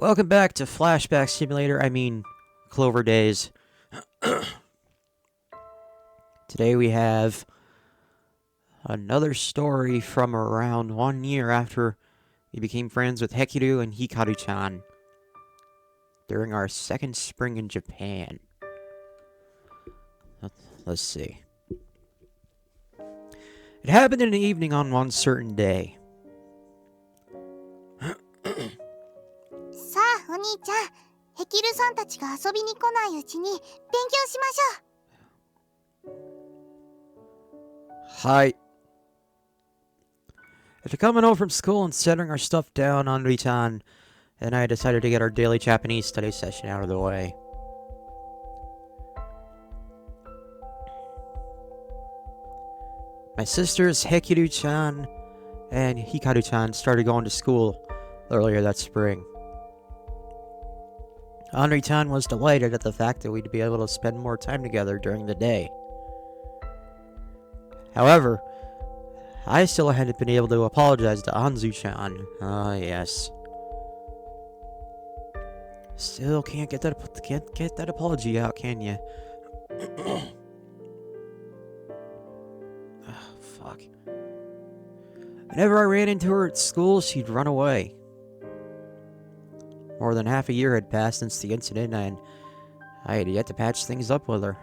Welcome back to Flashback Simulator, Clover Days. Today we have another story from around 1 year after we became friends with Hekiru and Hikaru-chan during our second spring in Japan. Let's see. It happened in the evening on one certain day. さあ、お兄ちゃん、ヘキルさんたちが遊びに来ないうちに勉強しましょう。Hi. After coming home from school and setting our stuff down, Anri-chan and I decided to get our daily Japanese study session out of the way. My sisters Hekiru-chan and Hikaru-chan started going to school earlier that spring. Anri-chan was delighted at the fact that we'd be able to spend more time together during the day. However, I still hadn't been able to apologize to Anzu-chan. Ah, yes. Still can't get that apology out, can you? Fuck. Whenever I ran into her at school, she'd run away. More than half a year had passed since the incident, and I had yet to patch things up with her.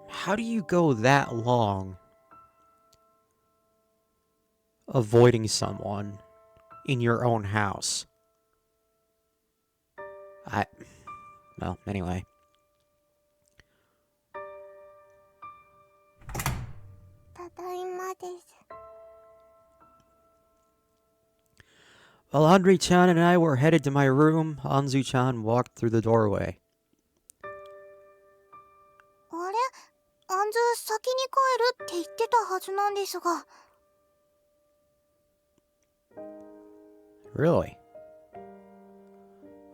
How do you go that long avoiding someone in your own house? Well, anyway. While Anri-chan and I were headed to my room, Anzu-chan walked through the doorway. あれ、アンズ先に帰るって言ってたはずなんですが。Really?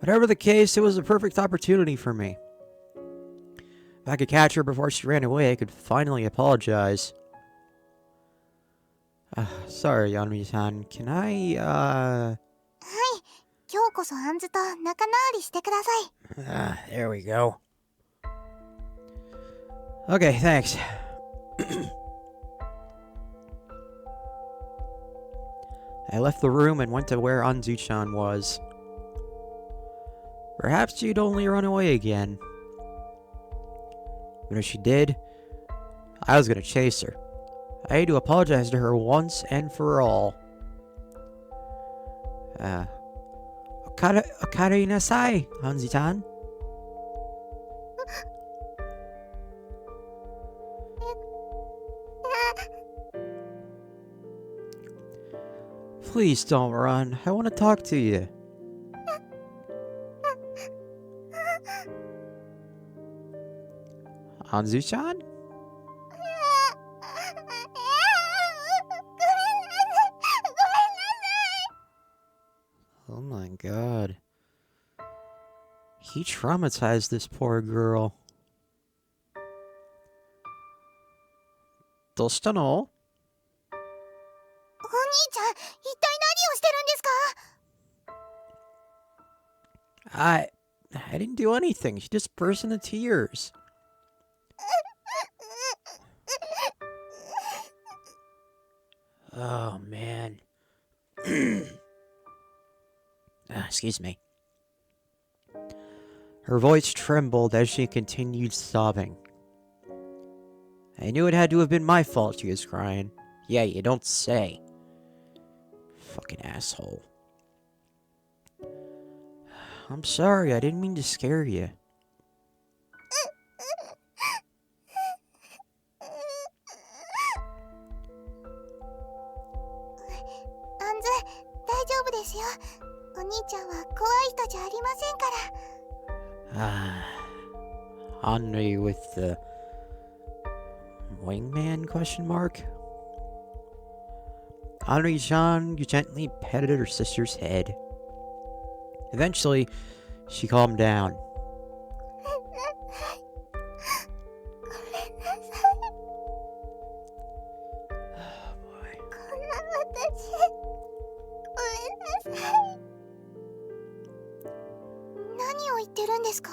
Whatever the case, it was a perfect opportunity for me. If I could catch her before she ran away, I could finally apologize. Sorry, Anri-chan. Can I, はい、今日こそアンズと仲直りしてください。there we go. Okay, thanks. I left the room and went to where Anzu-chan was. Perhaps she'd only run away again. But if she did, I was gonna chase her. I had to apologize to her once and for all. Okare nasai, Anzu-chan. Please don't run. I want to talk to you. Anzu-chan? Oh my god. He traumatized this poor girl. どうしたの? お兄ちゃん、一体何をしてるんですか? I didn't do anything. She just burst into tears. Oh, man. Excuse me. Her voice trembled as she continued sobbing. I knew it had to have been my fault she was crying. Yeah, you don't say. Fucking asshole. I'm sorry, I didn't mean to scare you. アンズ、大丈夫ですよ。お兄ちゃんは怖い人じゃありませんから。Henri with the wingman question mark? Henri-chan gently petted her sister's head. Eventually, she calmed down. Oh boy. 言ってるんですか？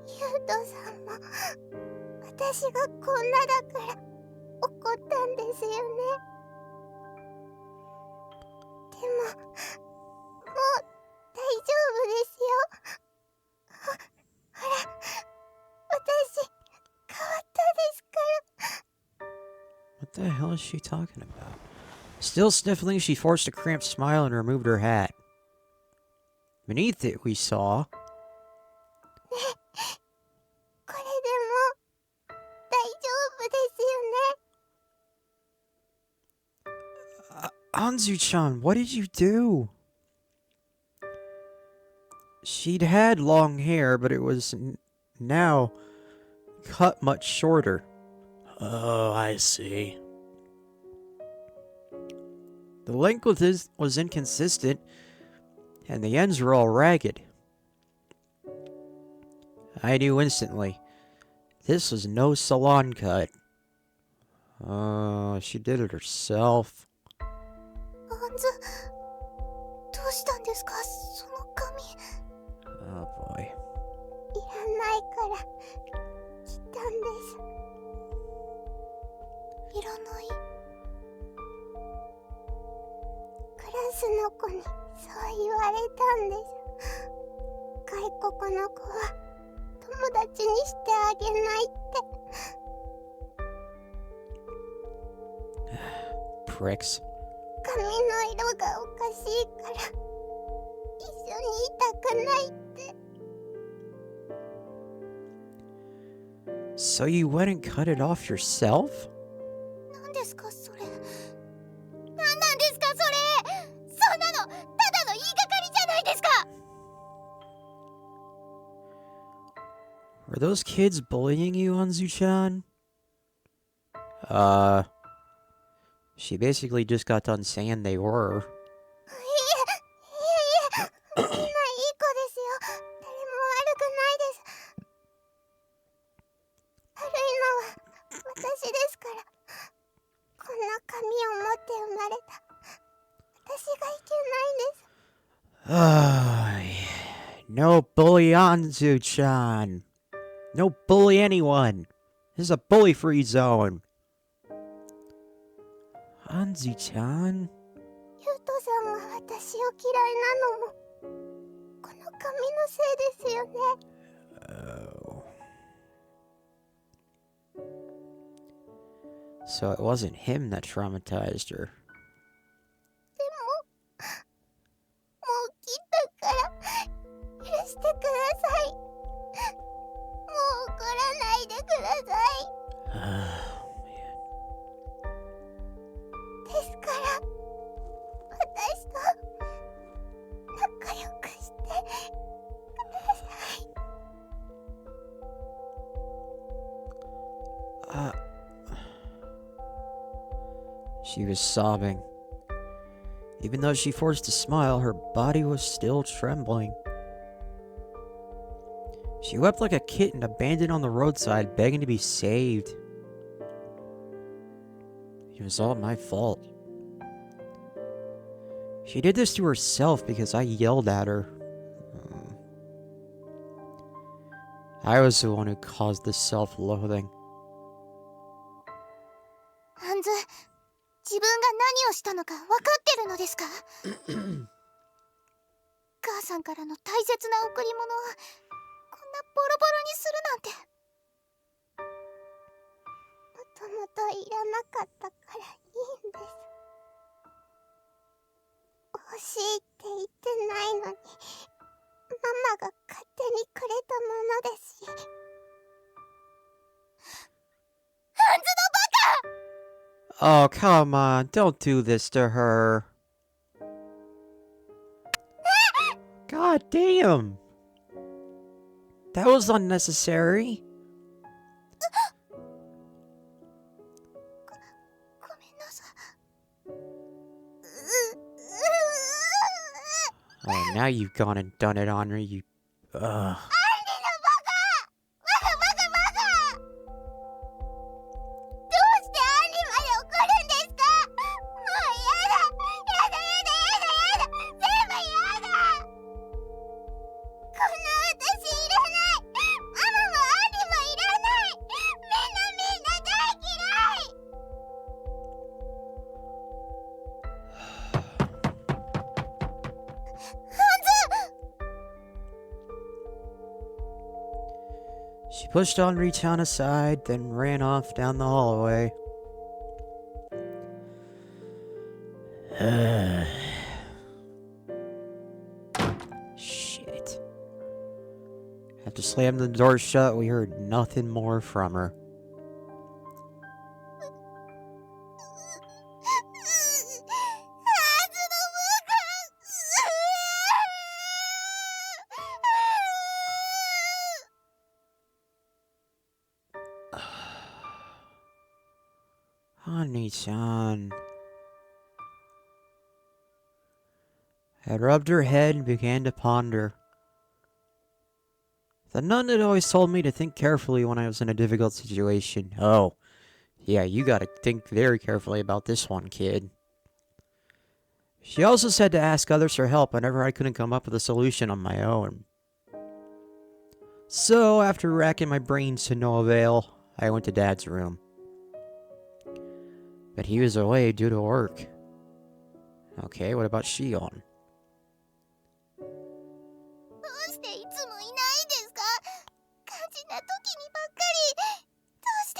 ゆうとさんも私がこんなだから怒ったんですよね。でももう大丈夫ですよ。ほら、私変わったですから。 What the hell is she talking about? Still sniffling, she forced a cramped smile and removed her hat. Beneath it, we saw... これでも大丈夫ですよね。Anzu-chan, what did you do? She'd had long hair, but it was now cut much shorter. Oh, I see. The length was inconsistent, and the ends were all ragged. I knew instantly. This was no salon cut. Oh, she did it herself. アンズ、どうしたんですか、その髪。Oh boy. いらないから切ったんです。いらない。クラスの子にそう言われたんです。外国の子は友達にしてあげないって。Pricks. 髪の色がおかしいから一緒にいたくないって。 So you went and cut it off yourself? 何ですかそれ。何なんですかそれ。そんなのただの言いがかりじゃないですか。 Were those kids bullying you, Anzu-chan? She basically just got done saying they were. いえみんないい子ですよ。誰も悪くないです。悪いのは私ですから。こんな髪を持って生まれた私がいけないんです。No bully Anzu-chan. No bully anyone. This is a bully-free zone. Anzu-chan? ゆうとさんが私を嫌いなのもこの髪のせいですよね。 Oh. So it wasn't him that traumatized her. でももう切ったから許してください。もう怒らないでください。ですから私と仲良くしてください。She was sobbing. Even though she forced a smile, her body was still trembling. She wept like a kitten abandoned on the roadside, begging to be saved. It was all my fault. She did this to herself because I yelled at her. I was the one who caused this self-loathing. ハンズ、自分が何をしたのか分かってるのですか？母さんからの大切な贈り物をこんなボロボロにするなんて。もともといらなかったからいいんです。欲しいって言ってないのにママが勝手にくれたものですし。ハンズのバカ！ Oh, come on. Don't do this to her. God damn. That was unnecessary. ごめんなさい。Oh, now you've gone and done it on her, you... Ugh. アンリのバカ！バカバカバカ！どうしてアンリまで怒るんですか？もうやだやだやだやだやだ全部やだ。She pushed Henri-chan aside, then ran off down the hallway. Shit. After slamming the door shut, we heard nothing more from her. Honey-chan. I rubbed her head and began to ponder. The nun had always told me to think carefully when I was in a difficult situation. Oh, yeah, you gotta think very carefully about this one, kid. She also said to ask others for help whenever I couldn't come up with a solution on my own. So, after racking my brains to no avail, I went to Dad's room. But he was away due to work. Okay, what about Shion? どうしていつもいないんですか？肝心な時にばっかり。どうして？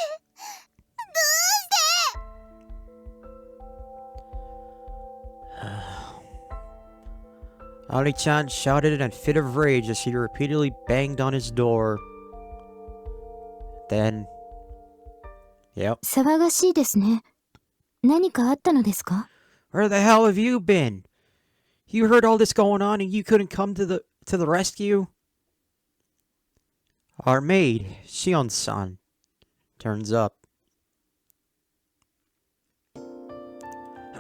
Ali-chan shouted in a fit of rage as she repeatedly banged on his door. Then... Yep. 騒がしいですね。何かあったのですか？ Where the hell have you been? You heard all this going on and you couldn't come to the rescue? Our maid, Shion-san, turns up.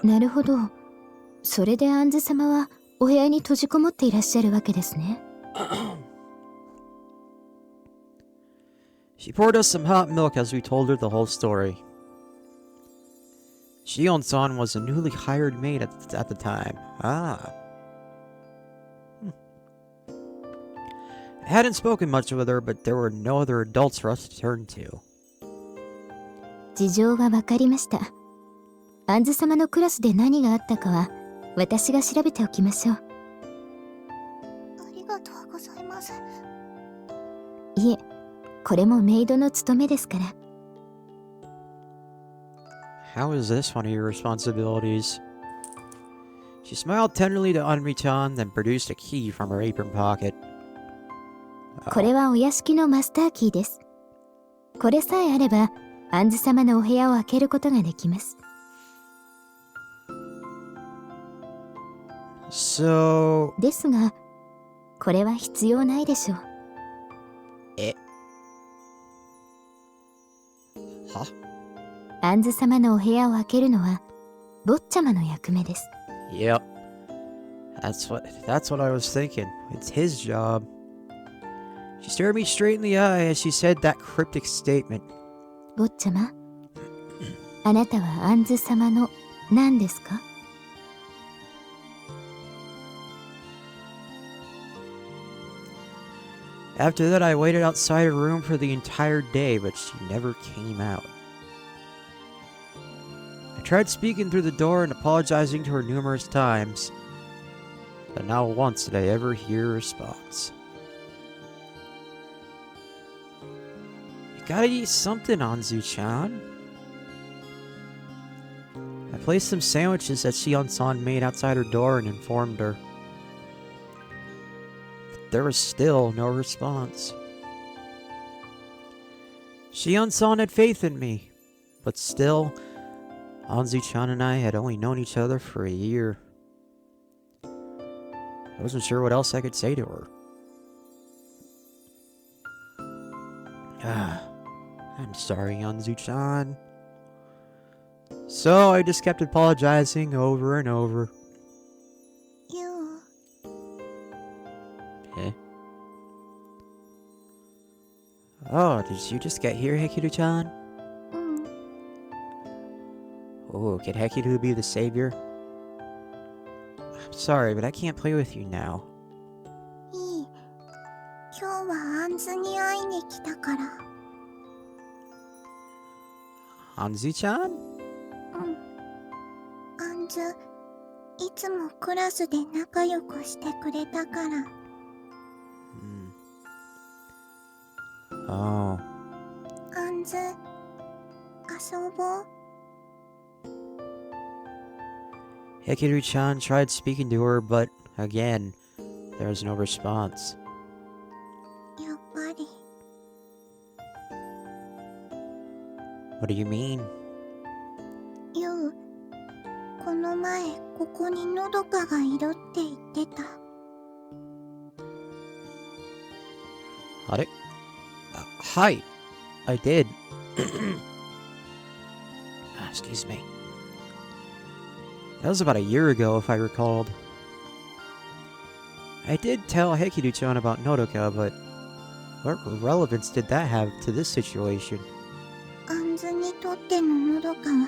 なるほど。それでアンズ様はお部屋に閉じこもっていらっしゃるわけですね。She poured us some hot milk as we told her the whole story. Shion-san was a newly hired maid at the time. Ah. I hadn't spoken much with her, but there were no other adults for us to turn to. 事情はわかりました。アンズ様のクラスで何があったかは私が調べておきましょう。ありがとうございます。いえ、これもメイドの務めですから。How is this one of your responsibilities? She smiled tenderly to Henri-chan, then produced a key from her apron pocket. これはお屋敷のマスターキーです。これさえあれば、アンズ様のお部屋を開けることができます。So... ですが、これは必要ないでしょう。は？アンズ様のお部屋を開けるのは、坊ちゃまの役目です。Yep. That's what I was thinking. It's his job. She stared me straight in the eye as she said that cryptic statement. 坊ちゃま、あなたはアンズ様の何ですか？ After that, I waited outside her room for the entire day, but she never came out. I tried speaking through the door and apologizing to her numerous times, but not once did I ever hear a response. You gotta eat something, Anzu-chan. I placed some sandwiches that Shion-san made outside her door and informed her. There was still no response. Shion-san had faith in me, but still, Anzu-chan and I had only known each other for a year. I wasn't sure what else I could say to her. I'm sorry, Anzu-chan. So I just kept apologizing over and over. You... Eh? Oh, did you just get here, Hekiru-chan? Oh, can Hekiru be the savior? I'm sorry, but I can't play with you now. いい。今日はアンズに会いに来たから。Anzu-chan? アンズ、いつもクラスで仲良くしてくれたから。Oh. あんず、遊ぼう。Hekiru-chan tried speaking to her, but again, there was no response. やっぱり。What do you mean? ゆう、この前ここにのどかがいるって言ってた。あれ? Hi. I did. Excuse me. That was about a year ago, if I recalled. I did tell Hekiru-chan about Nodoka, but what relevance did that have to this situation? あんずにとってののどかは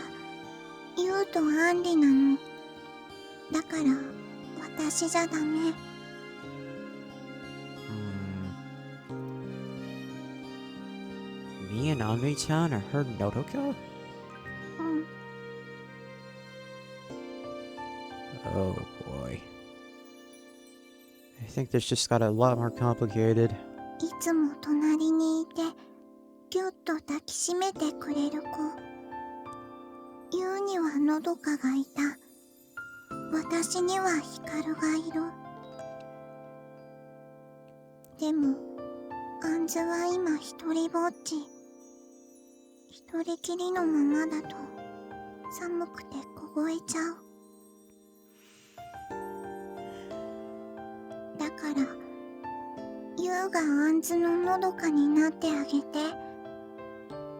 ゆうとアンリなの。だから私じゃダメ。Me and Anri-chan are her Nodoka? うん。Oh boy. I think this just got a lot more complicated. いつも隣にいてぎゅっと抱きしめてくれる子。ゆうにはのどかがいた。私にはヒカルがいる。でもあんずは今一人ぼっち。一人きりのままだと寒くて凍えちゃう。だからゆうがあんずののどかになってあげて、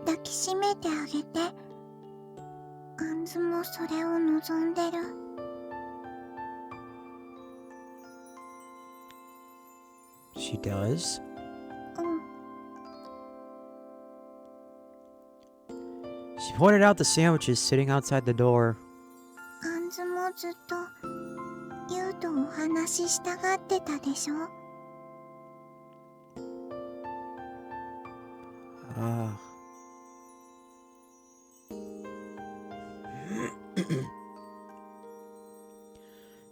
抱きしめてあげて、あんずもそれを望んでる。She does? うん。 She pointed out the sandwiches sitting outside the door. あんずもずっとゆうとお話ししたがってたでしょ。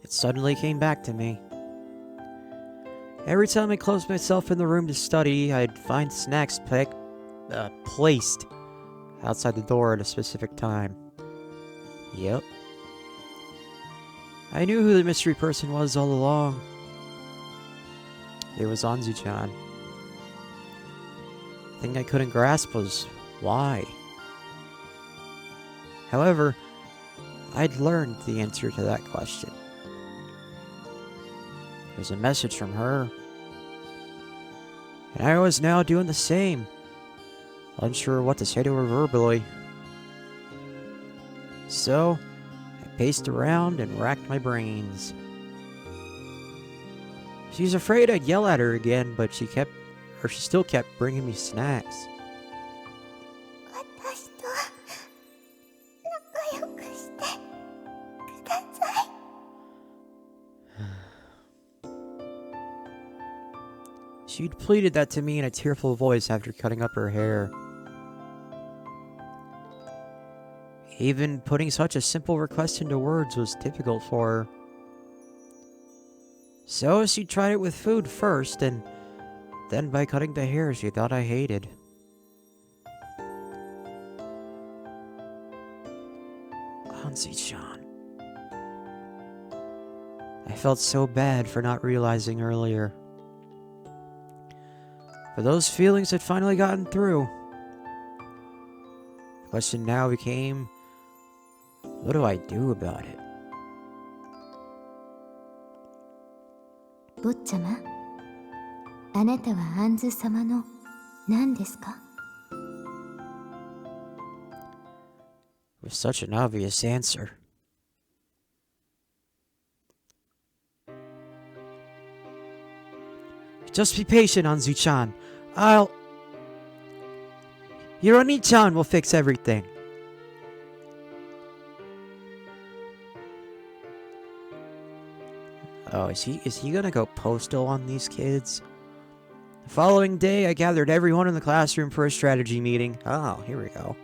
It suddenly came back to me. Every time I closed myself in the room to study, I'd find snacks placed outside the door at a specific time. Yep. I knew who the mystery person was all along. It was Anzu-chan. The thing I couldn't grasp was why. However, I'd learned the answer to that question. It was a message from her. And I was now doing the same, unsure what to say to her verbally. So, I paced around and racked my brains. She was afraid I'd yell at her again, but she still kept bringing me snacks. 私と仲良くしてください。She'd pleaded that to me in a tearful voice after cutting up her hair. Even putting such a simple request into words was difficult for her. So she tried it with food first, and then by cutting the hair she thought I hated. Hansi-chan. I felt so bad for not realizing earlier. But those feelings had finally gotten through. The question now became, what do I do about it? 坊ちゃま、あなたはアンズ様の何ですか? With such an obvious answer. Just be patient, Anzu-chan. Your Oni-chan will fix everything. Oh, is he gonna go postal on these kids? The following day, I gathered everyone in the classroom for a strategy meeting. Oh, here we go.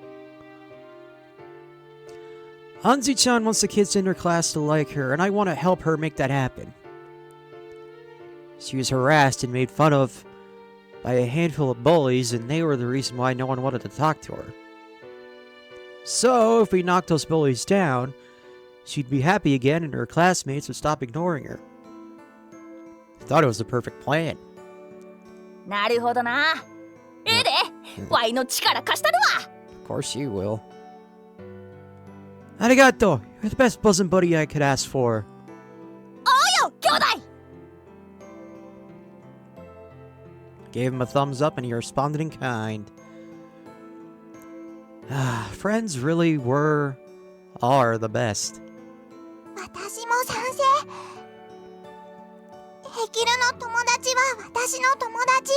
Anzu-chan wants the kids in her class to like her, and I want to help her make that happen. She was harassed and made fun of by a handful of bullies, and they were the reason why no one wanted to talk to her. So, if we knocked those bullies down, she'd be happy again and her classmates would stop ignoring her. I thought it was the perfect plan. なるほどな。ええで、ワイの力貸したるわ。Of course you will. Arigato! You're the best bosom buddy I could ask for. おうよ、兄弟。Gave him a thumbs up and he responded in kind. Friends really are the best. 私も賛成。ヘキルの友達は私の友達。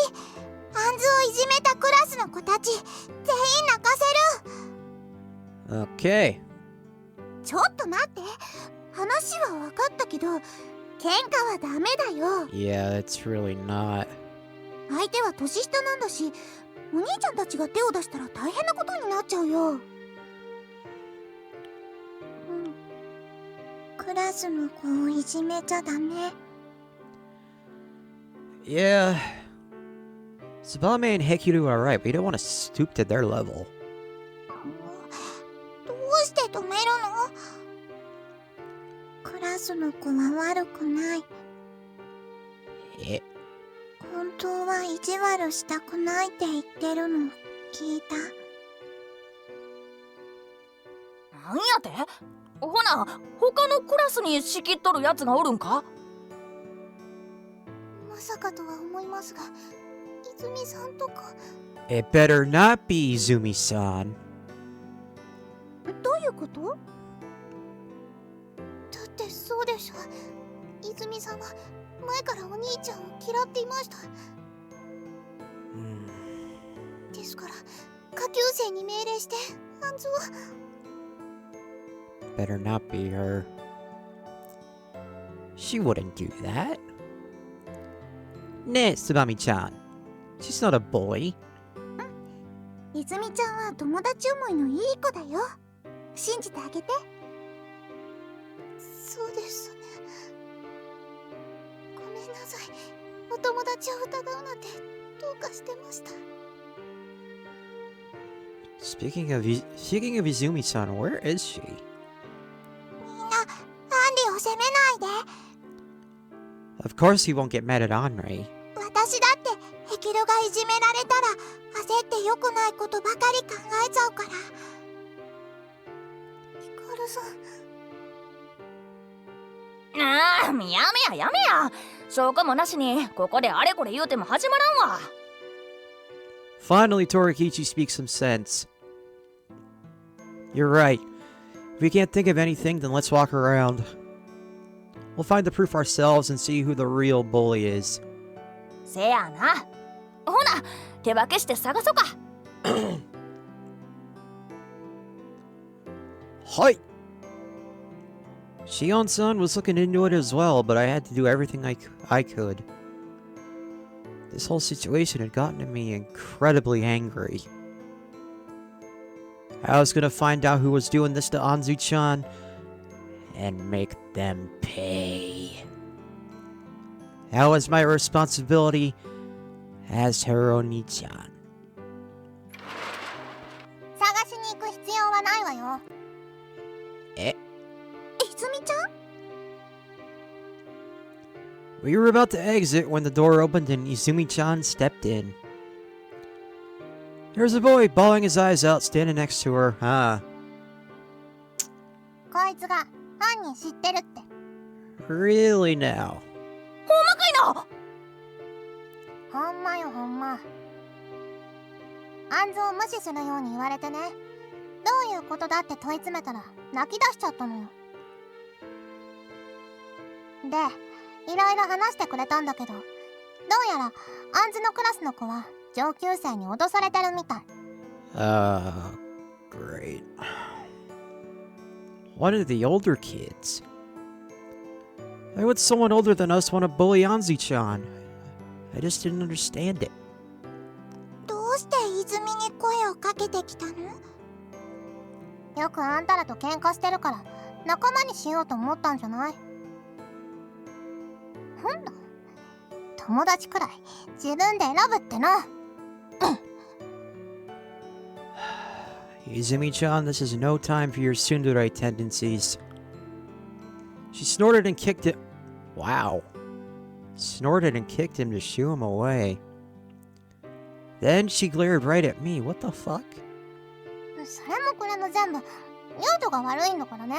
アンズをいじめたクラスの子たち全員泣かせる。 Okay. ちょっと待って。話は分かったけど喧嘩はダメだよ。 Yeah, it's really not. 相手は年下なんだし、お兄ちゃんたちが手を出したら大変なことになっちゃうよ。クラスの子をいじめちゃダメ。 Yeah. Tsubame and Hekiru are right, but you don't want to stoop to their level. どうして止めるの？クラスの子は悪くない。え？本当は意地悪したくないって言ってるの聞いた。なんやて？ほな、他のクラスに仕切っとるやつがおるんか？まさかとは思いますが、泉さんとか。 It better not be Izumi-san. どういうこと？だってそうでしょ。泉さんは前からお兄ちゃんを嫌っていました。ですから下級生に命令してアンズを。 Better not be her. She wouldn't do that. Ne, Tsubami-chan. She's not a bully. 泉ちゃんは友達思いのいい子だよ。信じてあげて。そうですね。ごめんなさい。お友達を疑うなんてどうかしてました。 Speaking of Izumi-san, where is she? みんなアンリを責めないで。 Of course he won't get mad at Henri. 私だってヘキルがいじめられたら焦って良くないことばかり考えちゃうから。ヒカルさん。ああ、やめややめや。証拠もなしにここであれこれ言うても始まらんわ。 Finally, Torikichi speaks some sense. You're right. If we can't think of anything, then let's walk around. We'll find the proof ourselves and see who the real bully is. せやな。ほな、手分けして探そか。Hi! Shion-san was looking into it as well, but I had to do everything I could. This whole situation had gotten to me incredibly angry. I was gonna find out who was doing this to Anzu-chan and make them pay. That was my responsibility as her Oni-chan. 探しに行く必要はないわよ。え？泉ちゃん？ We were about to exit when the door opened and Izumi-chan stepped in. There's a boy bawling his eyes out standing next to her, huh? こいつが犯人知ってるって。 Really now? ほんまかいな。ほんまよほんま。アンズを無視するように言われてね。どういうことだって問い詰めたら泣き出しちゃったのよ。で、いろいろ話してくれたんだけど、どうやらアンズのクラスの子は上級生に脅されてるみたい。Great. One of the older kids? Why would someone older than us want to bully Anzu-chan? I just didn't understand it. どうして泉に声をかけてきたの？よくあんたらと喧嘩してるから仲間にしようと思ったんじゃない？なんだ、友達くらい自分で選ぶってな。Izumi-chan, this is no time for your tsundere tendencies. She snorted and kicked it. Wow. Snorted and kicked him to shoo him away. Then she glared right at me. What the fuck? それもこれも全部ミュートが悪いんだからね。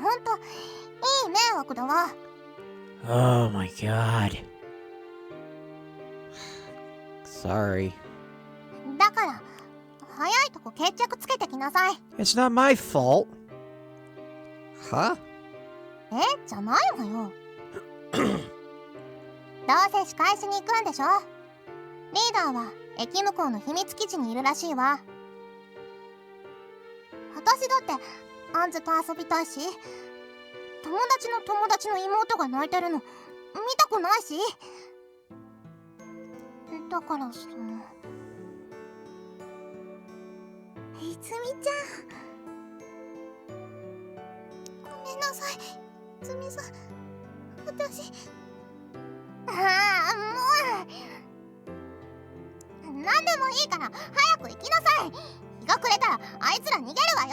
ほんといい迷惑だわ。Oh my god. Sorry. だから早いとこ決着つけてきなさい。 It's not my fault. Huh? じゃないわよ。どうせ仕返しに行くんでしょ。リーダーは駅向こうの秘密基地にいるらしいわ。私だってアンズと遊びたいし、友達の友達の妹が泣いてるの見たくないし。だからいつみちゃん、ごめんなさい。いつみさん、私もう何でもいいから早く行きなさい。日が暮れたらあいつら逃げるわよ。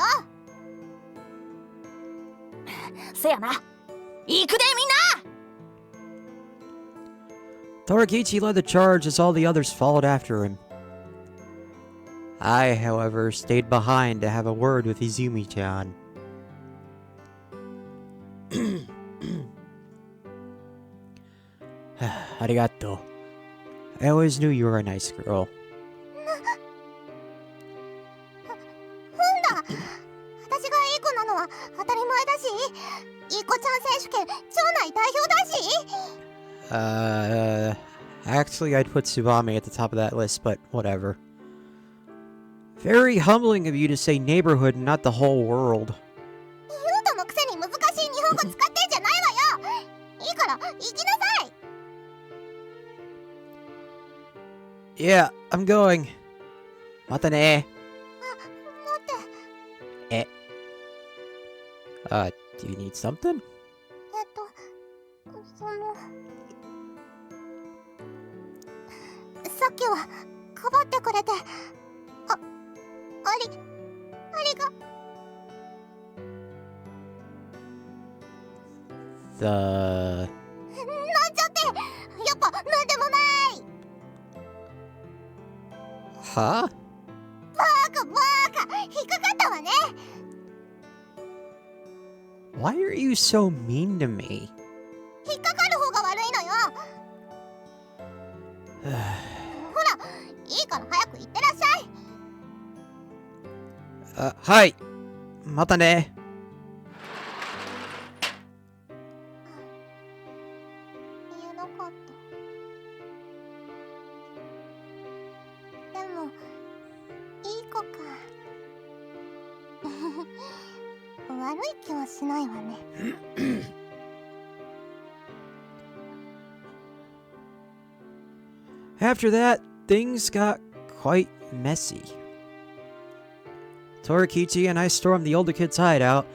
せやな。行くでみんな。 Torakichi led the charge as all the others followed after him. I, however, stayed behind to have a word with Izumi-chan. Arigato. I always knew you were a nice girl. 私がいい子なのは当たり前だし、いい子ちゃん選手権町内代表だし。Actually, I'd put Tsubame at the top of that list, but whatever. Very humbling of you to say neighborhood and not the whole world. ユートのくせに難しい日本語使ってんじゃないわよ。いいから行きなさい。 Yeah, I'm going. Mata ne. 待って。Do you need something? さっきはかばってくれてありが。 The... なんちゃってやっぱなんでもない。 Huh? バカ引っかかったわね。 Why are you so mean to me? 引っかかる方が悪いのよ。ほらいいから早く行ってらっしゃい。Hi. Mata ne. 言えなかった。でもいい子か。悪い気はしないわね。After that, things got quite messy. Torakichi and I stormed the older kid's hideout,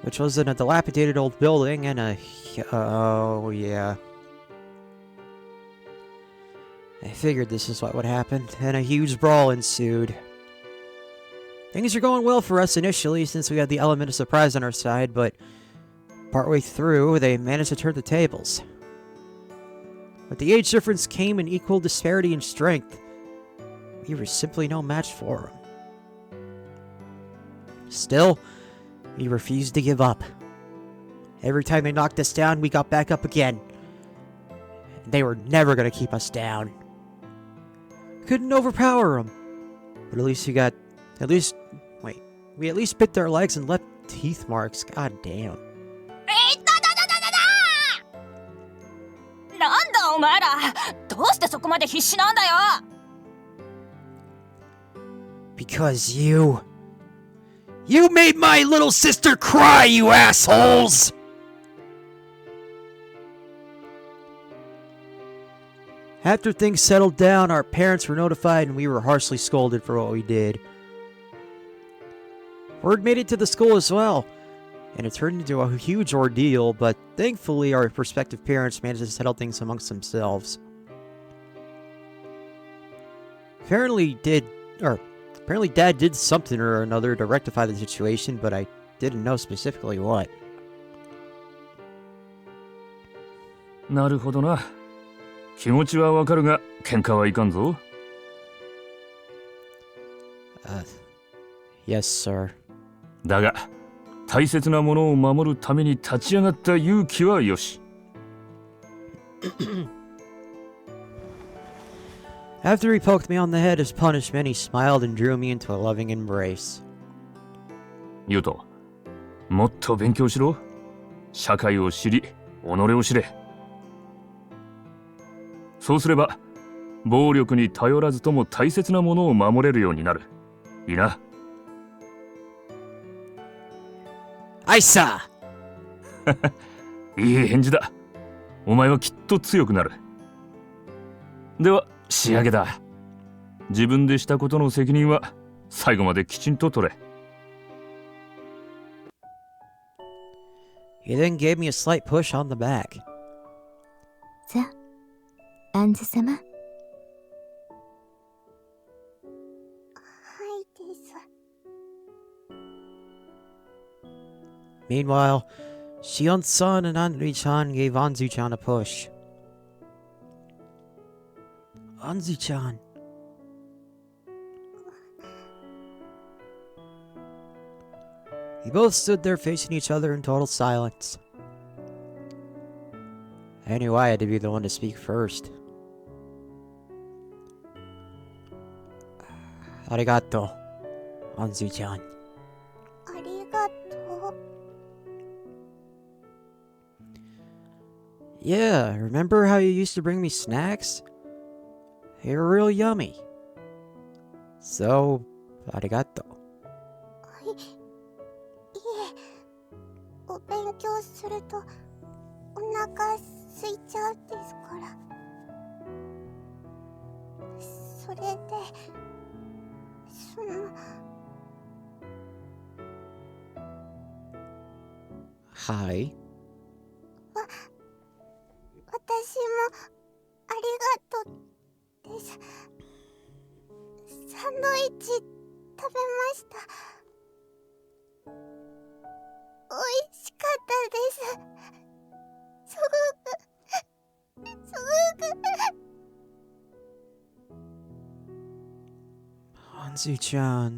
which was in a dilapidated old building and a... Oh, yeah. I figured this is what would happen, and a huge brawl ensued. Things were going well for us initially since we had the element of surprise on our side, but partway through, they managed to turn the tables. With the age difference came an equal disparity in strength. We were simply no match for them. Still, we refused to give up. Every time they knocked us down, we got back up again. They were never going to keep us down. Couldn't overpower them. But at least we got... we at least bit their legs and left teeth marks. God damn. なんだお前ら、どうしてそこまで必死なんだよ。 Because you made my little sister cry, you assholes! After things settled down, our parents were notified and we were harshly scolded for what we did. Word made it to the school as well, and it turned into a huge ordeal, but thankfully our prospective parents managed to settle things amongst themselves. Apparently Dad did something or another to rectify the situation, but I didn't know specifically what. なるほどな。気持ちはわかるが、喧嘩はいかんぞ。Yes, sir. だが、大切なものを守るために立ち上がった勇気はよし。After he poked me on the head as punishment, he smiled and drew me into a loving embrace. ユウト、もっと勉強しろ。社会を知り、己を知れ。そうすれば、暴力に頼らずとも大切なものを守れるようになる。いいな。I saw! いい返事だ。お前はきっと強くなる。では、仕上げだ。自分でしたことの責任は最後まできちんと取れ。He then gave me a slight push on the back. さあ、アンズ様。はいです。Meanwhile, Shion-san and Anri-chan gave Anzu-chan a push. Anzu-chan. We both stood there facing each other in total silence. I knew I had to be the one to speak first. Arigato, Anzu-chan. ありがとう。Yeah, remember how you used to bring me snacks? They were real yummy. So, arigato. いえ、お勉強するとお腹空いちゃうんですから。それで、Hi. 私もありがとうです。サンドイッチ食べました。美味しかったです。すごく。Anzu-chan.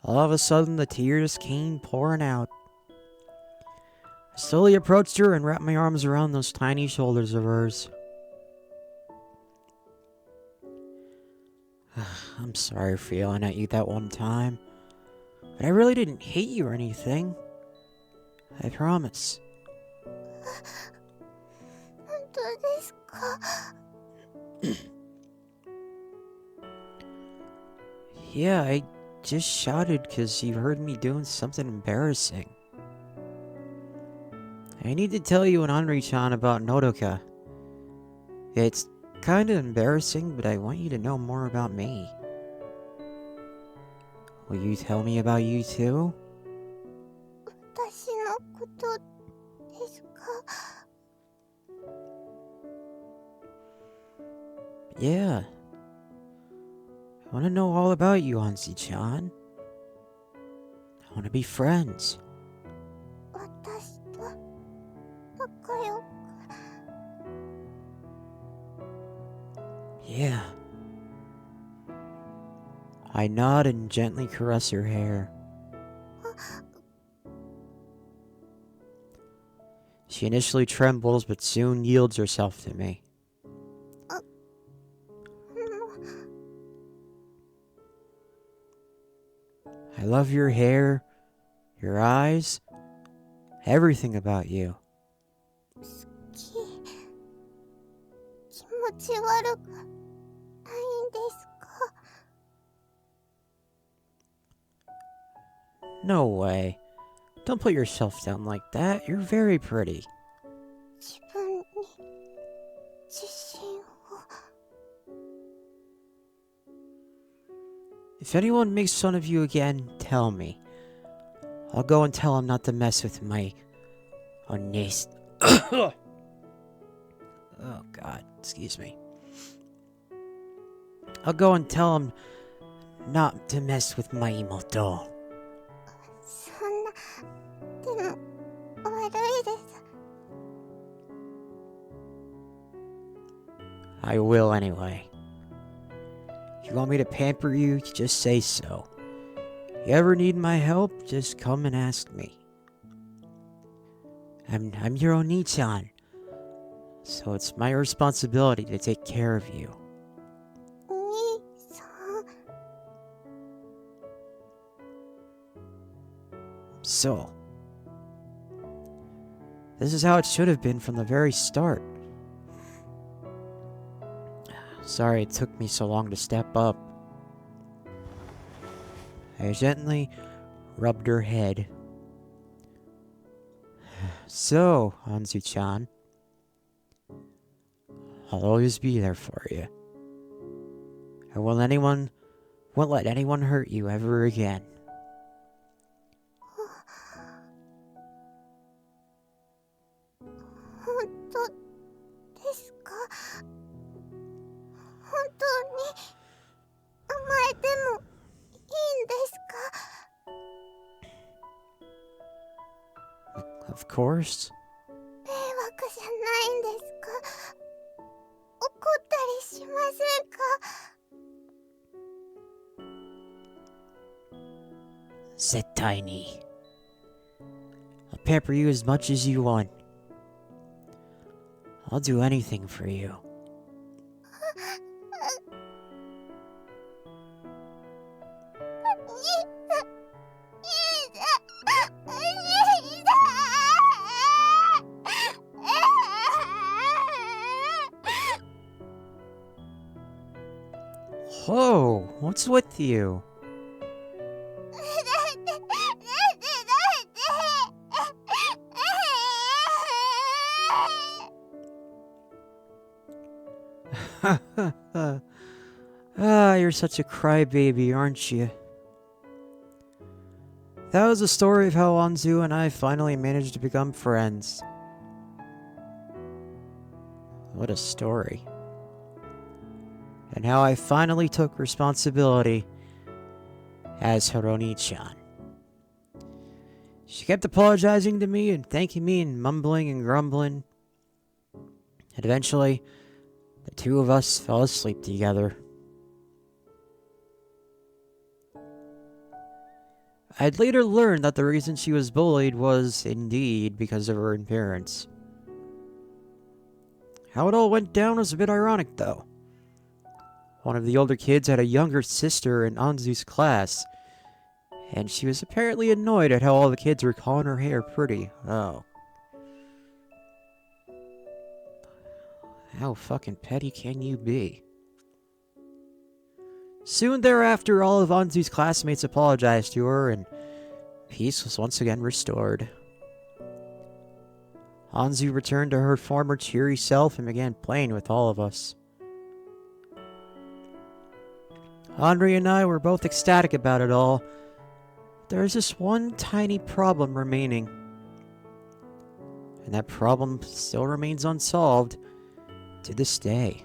All of a sudden, the tears came pouring out. I slowly approached her and wrapped my arms around those tiny shoulders of hers. I'm sorry for yelling at you that one time, but I really didn't hate you or anything. I promise. 本当ですか？ Yeah, I just shouted because you heard me doing something embarrassing. I need to tell you and Anri-chan about Nodoka. It's kinda embarrassing, but I want you to know more about me. Will you tell me about you too? 私のことですか？ Yeah. I want to know all about you, Anzi-chan. I want to be friends. 私と仲良く。 Yeah. I nod and gently caress her hair. She initially trembles but soon yields herself to me. I love your hair, your eyes, everything about you. 気持ち悪くないんですか？ No way. Don't put yourself down like that. You're very pretty. 自分に自信を。If anyone makes fun of you again, tell me. I'll go and tell him not to mess with my honest. Oh God, excuse me. I'll go and tell him not to mess with my imoto. そんな、でも、悪いです。I will anyway. If you want me to pamper you, just say so. You ever need my help, just come and ask me. I'm your Oni-chan, so it's my responsibility to take care of you. 兄さん。 So, this is how it should have been from the very start. Sorry it took me so long to step up. I gently rubbed her head. So, Anzu-chan, I'll always be there for you. I won't let anyone hurt you ever again. 本当ですか？本当に甘えてもいいんですか？ Of course. 迷惑じゃないんですか？怒ったりしませんか？ Zettai ni. I'll pamper you as much as you want. I'll do anything for you. 'Whoa, what's with you? You're such a crybaby, aren't you? That was the story of how Anzu and I finally managed to become friends. What a story. And how I finally took responsibility as Hironi-chan. She kept apologizing to me and thanking me and mumbling and grumbling. And eventually, the two of us fell asleep together. I'd later learned that the reason she was bullied was, indeed, because of her appearance. How it all went down was a bit ironic, though. One of the older kids had a younger sister in Anzu's class, and she was apparently annoyed at how all the kids were calling her hair pretty. Oh. How fucking petty can you be? Soon thereafter, all of Anzu's classmates apologized to her, and peace was once again restored. Anzu returned to her former cheery self and began playing with all of us. Henri and I were both ecstatic about it all. There is just one tiny problem remaining. And that problem still remains unsolved to this day.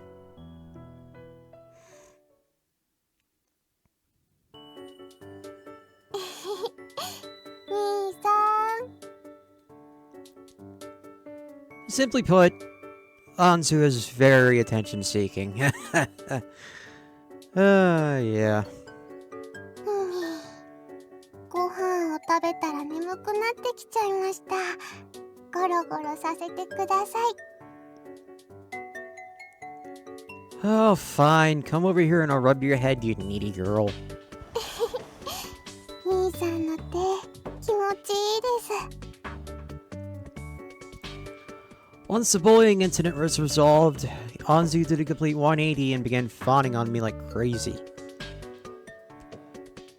兄さん。 Simply put, Anzu is very attention-seeking. Yeah. ご飯を食べたら眠くなってきちゃいました。ゴロゴロさせてください。 Oh, fine. Come over here and I'll rub your head, you needy girl. 兄さんの手、気持ちいいです。 Once the bullying incident was resolved, Anzu did a complete 180 and began fawning on me like crazy.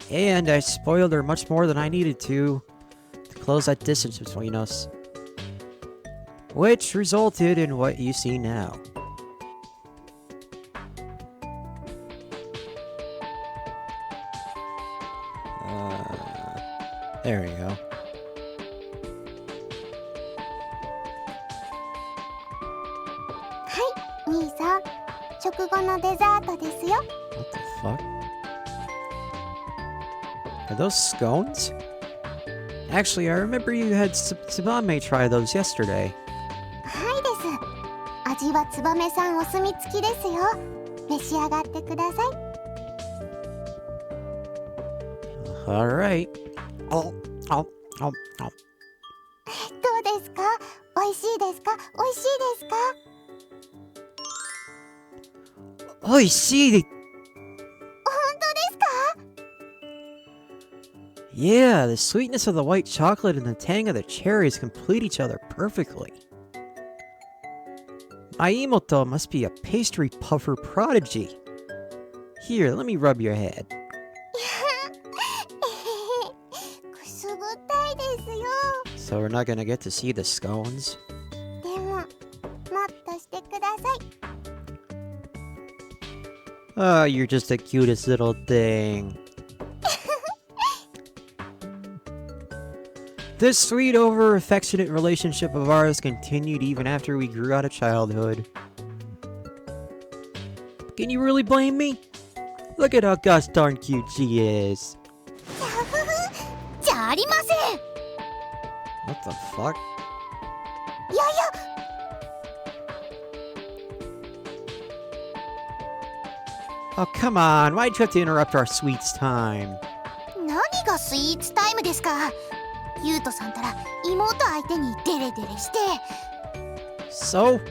And I spoiled her much more than I needed to close that distance between us. Which resulted in what you see now. There we go.兄さん、食後のデザートですよ。 What the fuck? Are those scones? Actually, I remember you had Tsubame try those yesterday. はいです。味はつばめさんお墨付きですよ。召し上がってください。 Alright. Oh. どうですか？美味しいですか？美味しいですか？ Oh, you see? 本当ですか？ Yeah, the sweetness of the white chocolate and the tang of the cherries complete each other perfectly. My Imoto must be a pastry puffer prodigy. Here, let me rub your head. くすぐったいですよ。 So we're not gonna get to see the scones? でも、もっとしてください。 Oh, you're just the cutest little thing. This sweet, over-affectionate relationship of ours continued even after we grew out of childhood. Can you really blame me? Look at how gosh darn cute she is. じゃありません。 What the fuck? いやいや、 Oh, come on. Why'd you have to interrupt our sweets time? 何がスイーツタイムですか。ゆうとさんたら妹相手にデレデレして、 So?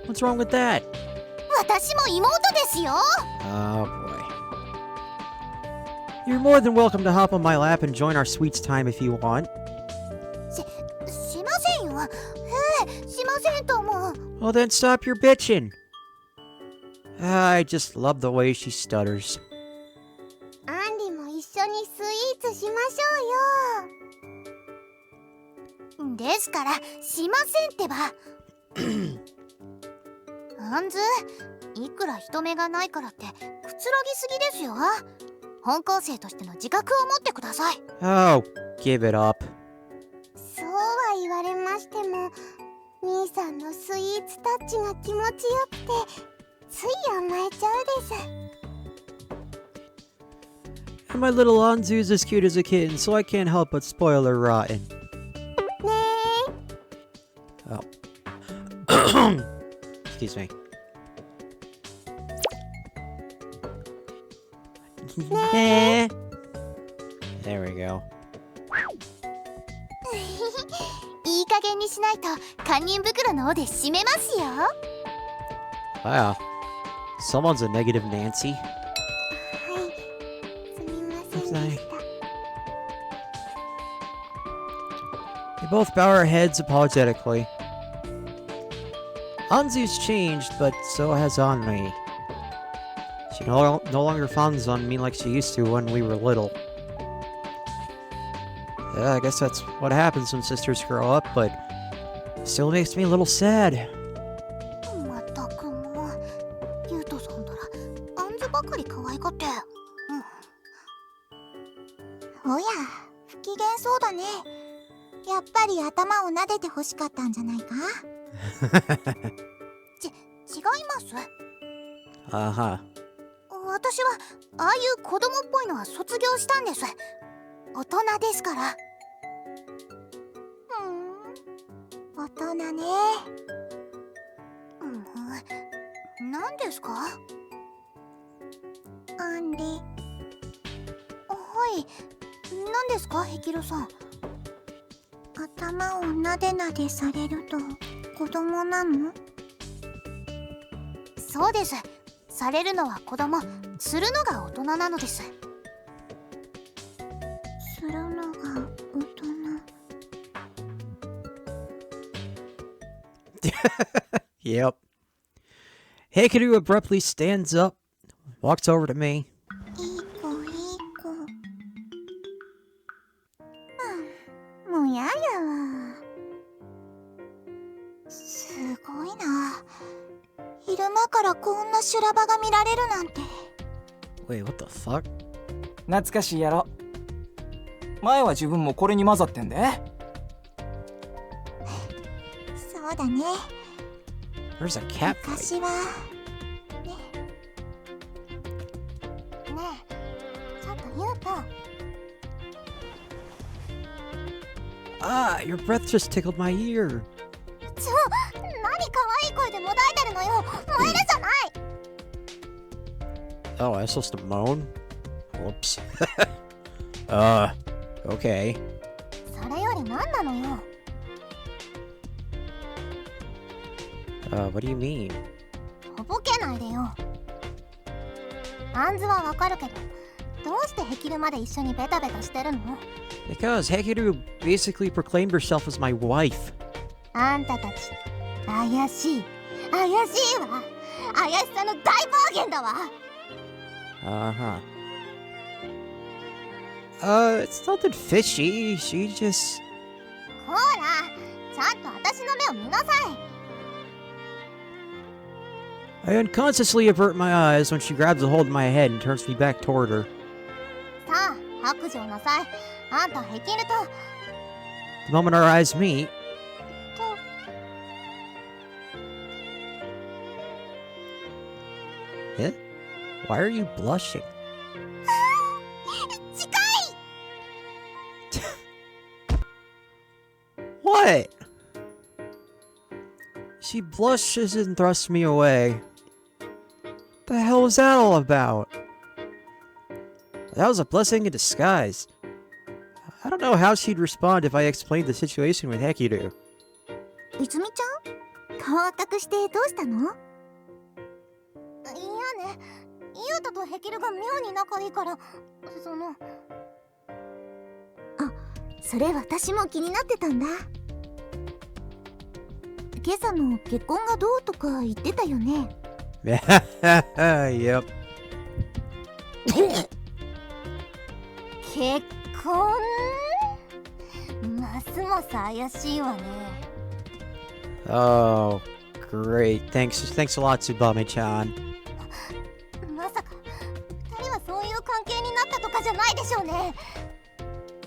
What's wrong with that? 私も妹ですよ。 Oh, boy. You're more than welcome to hop on my lap and join our sweets time if you want. しませんよ。しませんとも。 Well, then stop your bitching. I just love the way she stutters. アンリも一緒にスイーツしましょうよ。ですからしませんってば。あんず、いくら人目がないからってくつろぎすぎですよ。本校生としての自覚を持ってください。 Oh, give it up. そうは言われましても、兄さんのスイーツタッチが気持ちよくて、つい甘えちゃうです。 And my little Anzu's as cute as a kitten, so I can't help but spoil her rotten. ね Oh. Excuse me. Nah. There we go. いい加減にしないと堪忍袋の尾で締めますよ。 Wow. Someone's a negative Nancy. はい、すみませんでした。 We both bow our heads apologetically. Anzu's changed, but so has Anmi. She no longer fawns on me like she used to when we were little. Yeah, I guess that's what happens when sisters grow up, but still makes me a little sad. まったくもう、ゆうとさんたらあんずばかり可愛がって。おや、不機嫌そうだね。やっぱり頭を撫でて欲しかったんじゃないか？違います。 Uh-huh. 私はああいう子供っぽいのは卒業したんです。大人ですから。大人ね。何ですか？アンリ。はい、何ですか、ヘキロさん。頭をなでなでされると子供なの？そうです。されるのは子供、するのが大人なのです。するのが大人。Yep. Hikaru abruptly stands up, walks over to me. いい子いい子。もうやだわ。すごいな。昼間からこんな修羅場が見られるなんて。 Wait, what the fuck? 懐かしいやろ。前は自分もこれに混ざってんで。そうだね。 There's a cat fight. 昔はねえちょっと言うと Ah, your breath just tickled my ear. 何可愛い声でもだいてるのよ。燃えるじゃない。 Oh, I'm supposed to moan? Whoops. Okay. それより何なのよ。What do you mean? とぼけないでよ。アンズはわかるけど、どうしてヘキルまで一緒にベタベタしてるの？ Because Hekiru basically proclaimed herself as my wife. あんたたち怪しい怪しいわ。怪しさの大暴言だわ。Uh-huh. It's nothing fishy. She just... ほらちゃんと私の目を見なさい。 I unconsciously avert my eyes when she grabs a hold of my head and turns me back toward her. さあ白状なさい。あんたヘキルと The moment our eyes meet... と Eh? Why are you blushing? 近い。 What? She blushes and thrusts me away. The hell was that all about? That was a blessing in disguise. I don't know how she'd respond if I explained the situation with Hekiru. 泉ちゃん顔赤くしてどうしたの？いやね、ユウタとヘキルが妙に仲いいからその。あ、それ私も気になってたんだ。今朝も結婚がどうとか言ってたよね。Yep. 結婚？ますます怪しいわね。 Oh, great. Thanks a lot, Tsubame-chan. まさか二人はそういう関係になったとかじゃないでしょうね。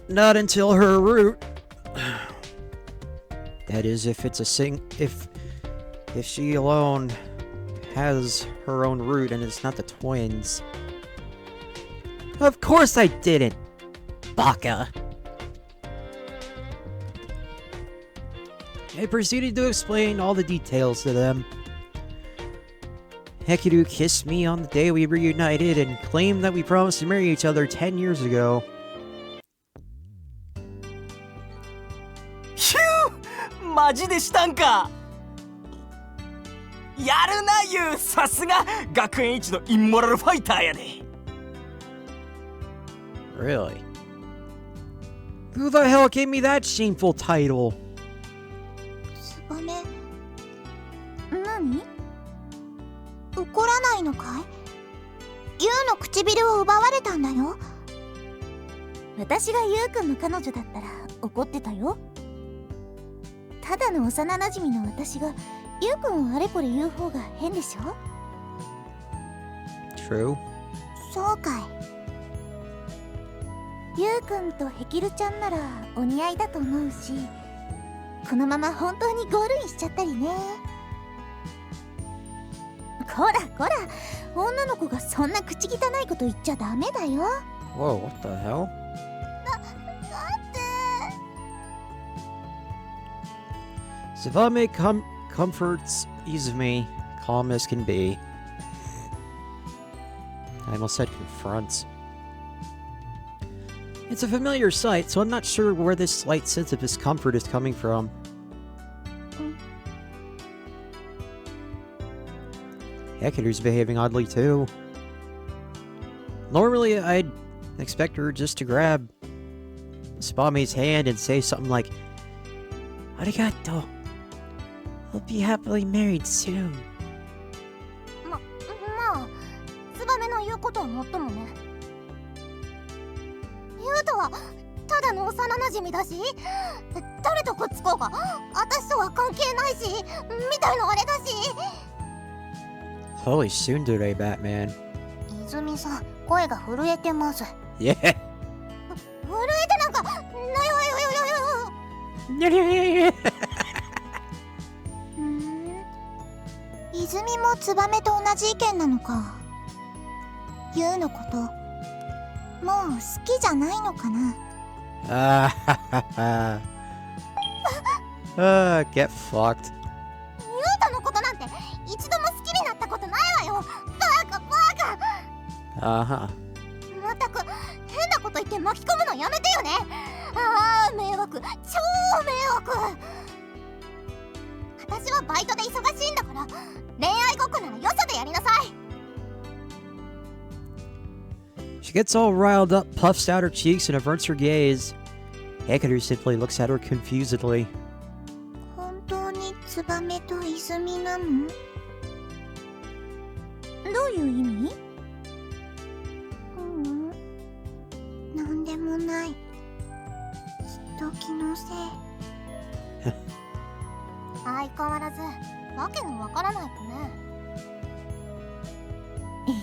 Not until her root. That is, if it's if she alone has her own root and it's not the twins. Of course I didn't, Baka. I proceeded to explain all the details to them. Hekiru kissed me on the day we reunited and claimed that we promised to marry each other 10 years ago. ヒュー、マジでしたんか。やるなユウ、さすが学園一のインモラルファイターやで。 Really? Who the hell gave me that shameful title? ツバメ、何？怒らないのかい？ユウの唇を奪われたんだよ。私がユウくんの彼女だったら怒ってたよ。ただの幼馴染の私がユウくんをあれこれ言う方が変でしょ？ True. そうかい。ユウくんとヘキルちゃんならお似合いだと思うし、このまま本当にゴールインしちゃったりね。こらこら、女の子がそんな口汚いこと言っちゃダメだよ。 Whoa, what the hell? だって Tsubame comforts Izumi, calm as can be. I almost said confronts. It's a familiar sight, so I'm not sure where this slight sense of discomfort is coming from. Hekiru's behaving oddly too. Normally, I'd expect her just to grab Tsubame's hand and say something like, "Arigato. We'll be happily married soon." まあ、ツバメの言うことはもっともね。ユウタはただの幼馴染だし、誰とくっつこうが私とは関係ないし、みたいなあれだし。 Holy tsundere, Batman. 泉さん、声が震えてます。 Yeah. 震えてなんか泉もツバメと同じ意見なのか。ユウのこともう好きじゃないのかな。Get fucked. ユウタのことなんて一度も好きになったことないわよ。バカバカ。まったく変なこと言って巻き込むのやめてよね。迷惑、超迷惑。私はバイトで忙しいんだから、恋愛ごっこならよそでやりなさい。 She gets all riled up, puffs out her cheeks, and averts her gaze. Hikaru simply looks at her confusedly. 本当にツバメと泉なの？どういう意味？なんでもない。きっと気のせい。相変わらずわけのわからない子ね。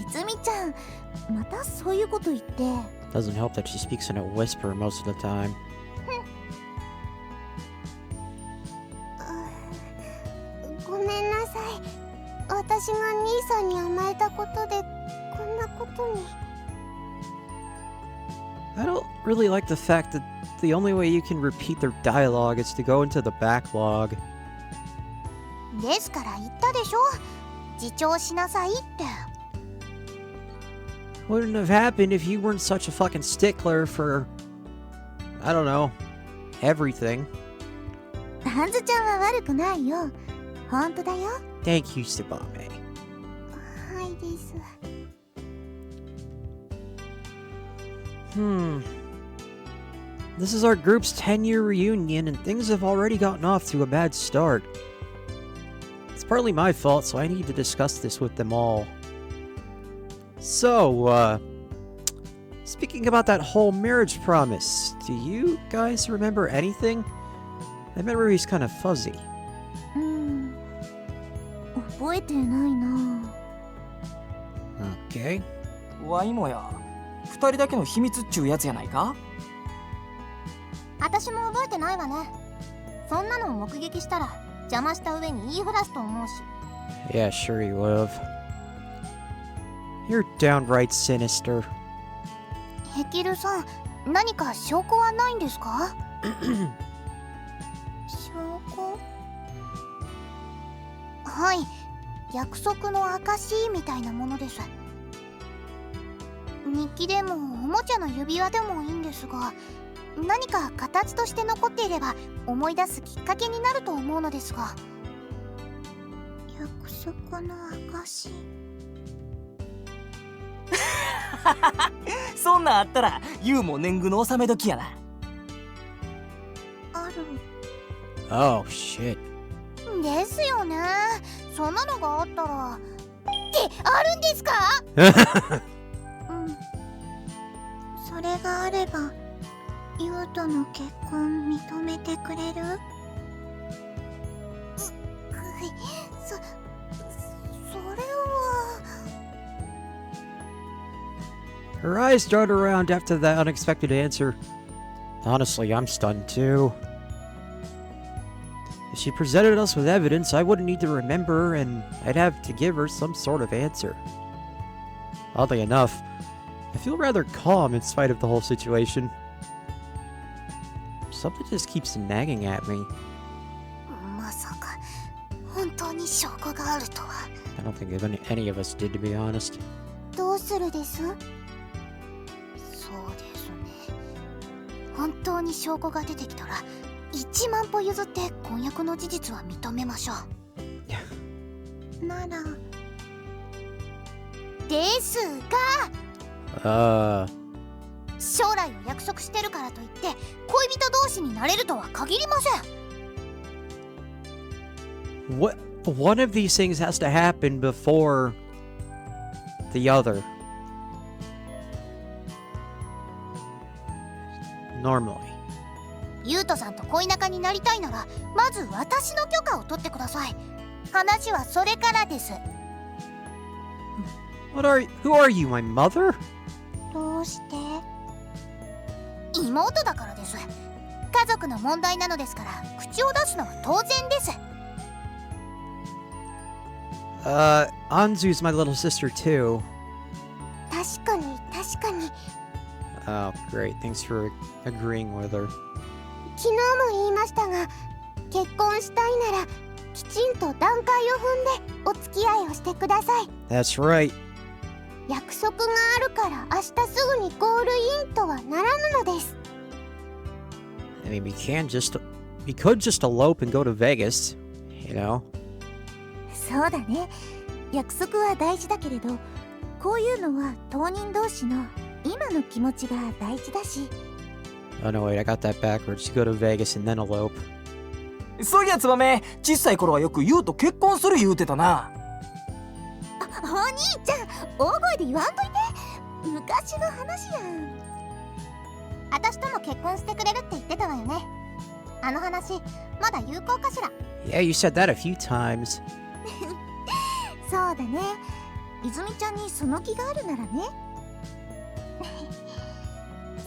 泉ちゃん、またそういうこと言って。 Doesn't help that she speaks in a whisper most of the time. ごめんなさい。私が兄さんに甘えたことでこんなことに。I don't really like the fact that the only way you can repeat their dialogue is to go into the backlog. ですから言ったでしょ、自重しなさいって。 Wouldn't have happened if you weren't such a fucking stickler for, I don't know, everything. ハンズちゃんは悪くないよ。本当だよ。 Thank you, Tsubame. はいです。This is our group's 10-year reunion, and things have already gotten off to a bad start. It's partly my fault, so I need to discuss this with them all. So, speaking about that whole marriage promise, do you guys remember anything? My memory's kind of fuzzy. 覚えてないな。 Okay. わいもや二人だけの秘密っちゅうやつやないか。私も覚えてないわね。そんなのを目撃したら邪魔した上に言いふらすと思うし。 Yeah, sure you would have. You're downright sinister. ヘキルさん、何か証拠はないんですか？証拠？はい、約束の証みたいなものです。日記でもおもちゃの指輪でもいいんですが、何か形として残っていれば思い出すきっかけになると思うのですが。約束の証。そんなんあったらユウも年貢の納め時やな。ある。 Oh, shit. ですよね。そんなのがあったら。ってあるんですか？それがあればユウとの結婚認めてくれる？それは。 Her eyes dart around after that unexpected answer. Honestly, I'm stunned too. If she presented us with evidence, I wouldn't need to remember, and I'd have to give her some sort of answer. Oddly enough, I feel rather calm in spite of the whole situation. Something just keeps nagging at me. まさか本当に証拠があるとは。 I don't think any of us did, to be honest. どうするです？そうですね。本当に証拠が出てきたら1万歩譲って婚約の事実は認めましょう。なら。ですが。将来を約束してるからといって恋人同士になれるとは限りません。 What? One of these things has to happen before the other. Normally. ユウトさんと恋仲になりたいならまず私の許可を取ってください。話はそれからです。 Who are you, my mother? どうして？妹だからです。家族の問題なのですから口を出すのは当然です。Anzu's my little sister too. 確かに確かに。 Oh, great. Thanks for agreeing with her. 昨日も言いましたが、結婚したいならきちんと段階を踏んでお付き合いをしてください。 That's right. 約束があるから明日すぐにゴールインとはならぬのです。 I mean, we could just elope and go to Vegas, you know? そうだね。約束は大事だけれど、こういうのは当人同士の今の気持ちが大事だし。 Oh no, wait, I got that backwards. Go to Vegas and then elope. そういやツバメ、小さい頃はよくユウと結婚する言うてたな。お兄ちゃん、大声で言わんといて。昔の話やん。私とも結婚してくれるって言ってたわよね。あの話まだ有効かしら。 Yeah, you said that a few times. そうだね。泉ちゃんにその気があるならね。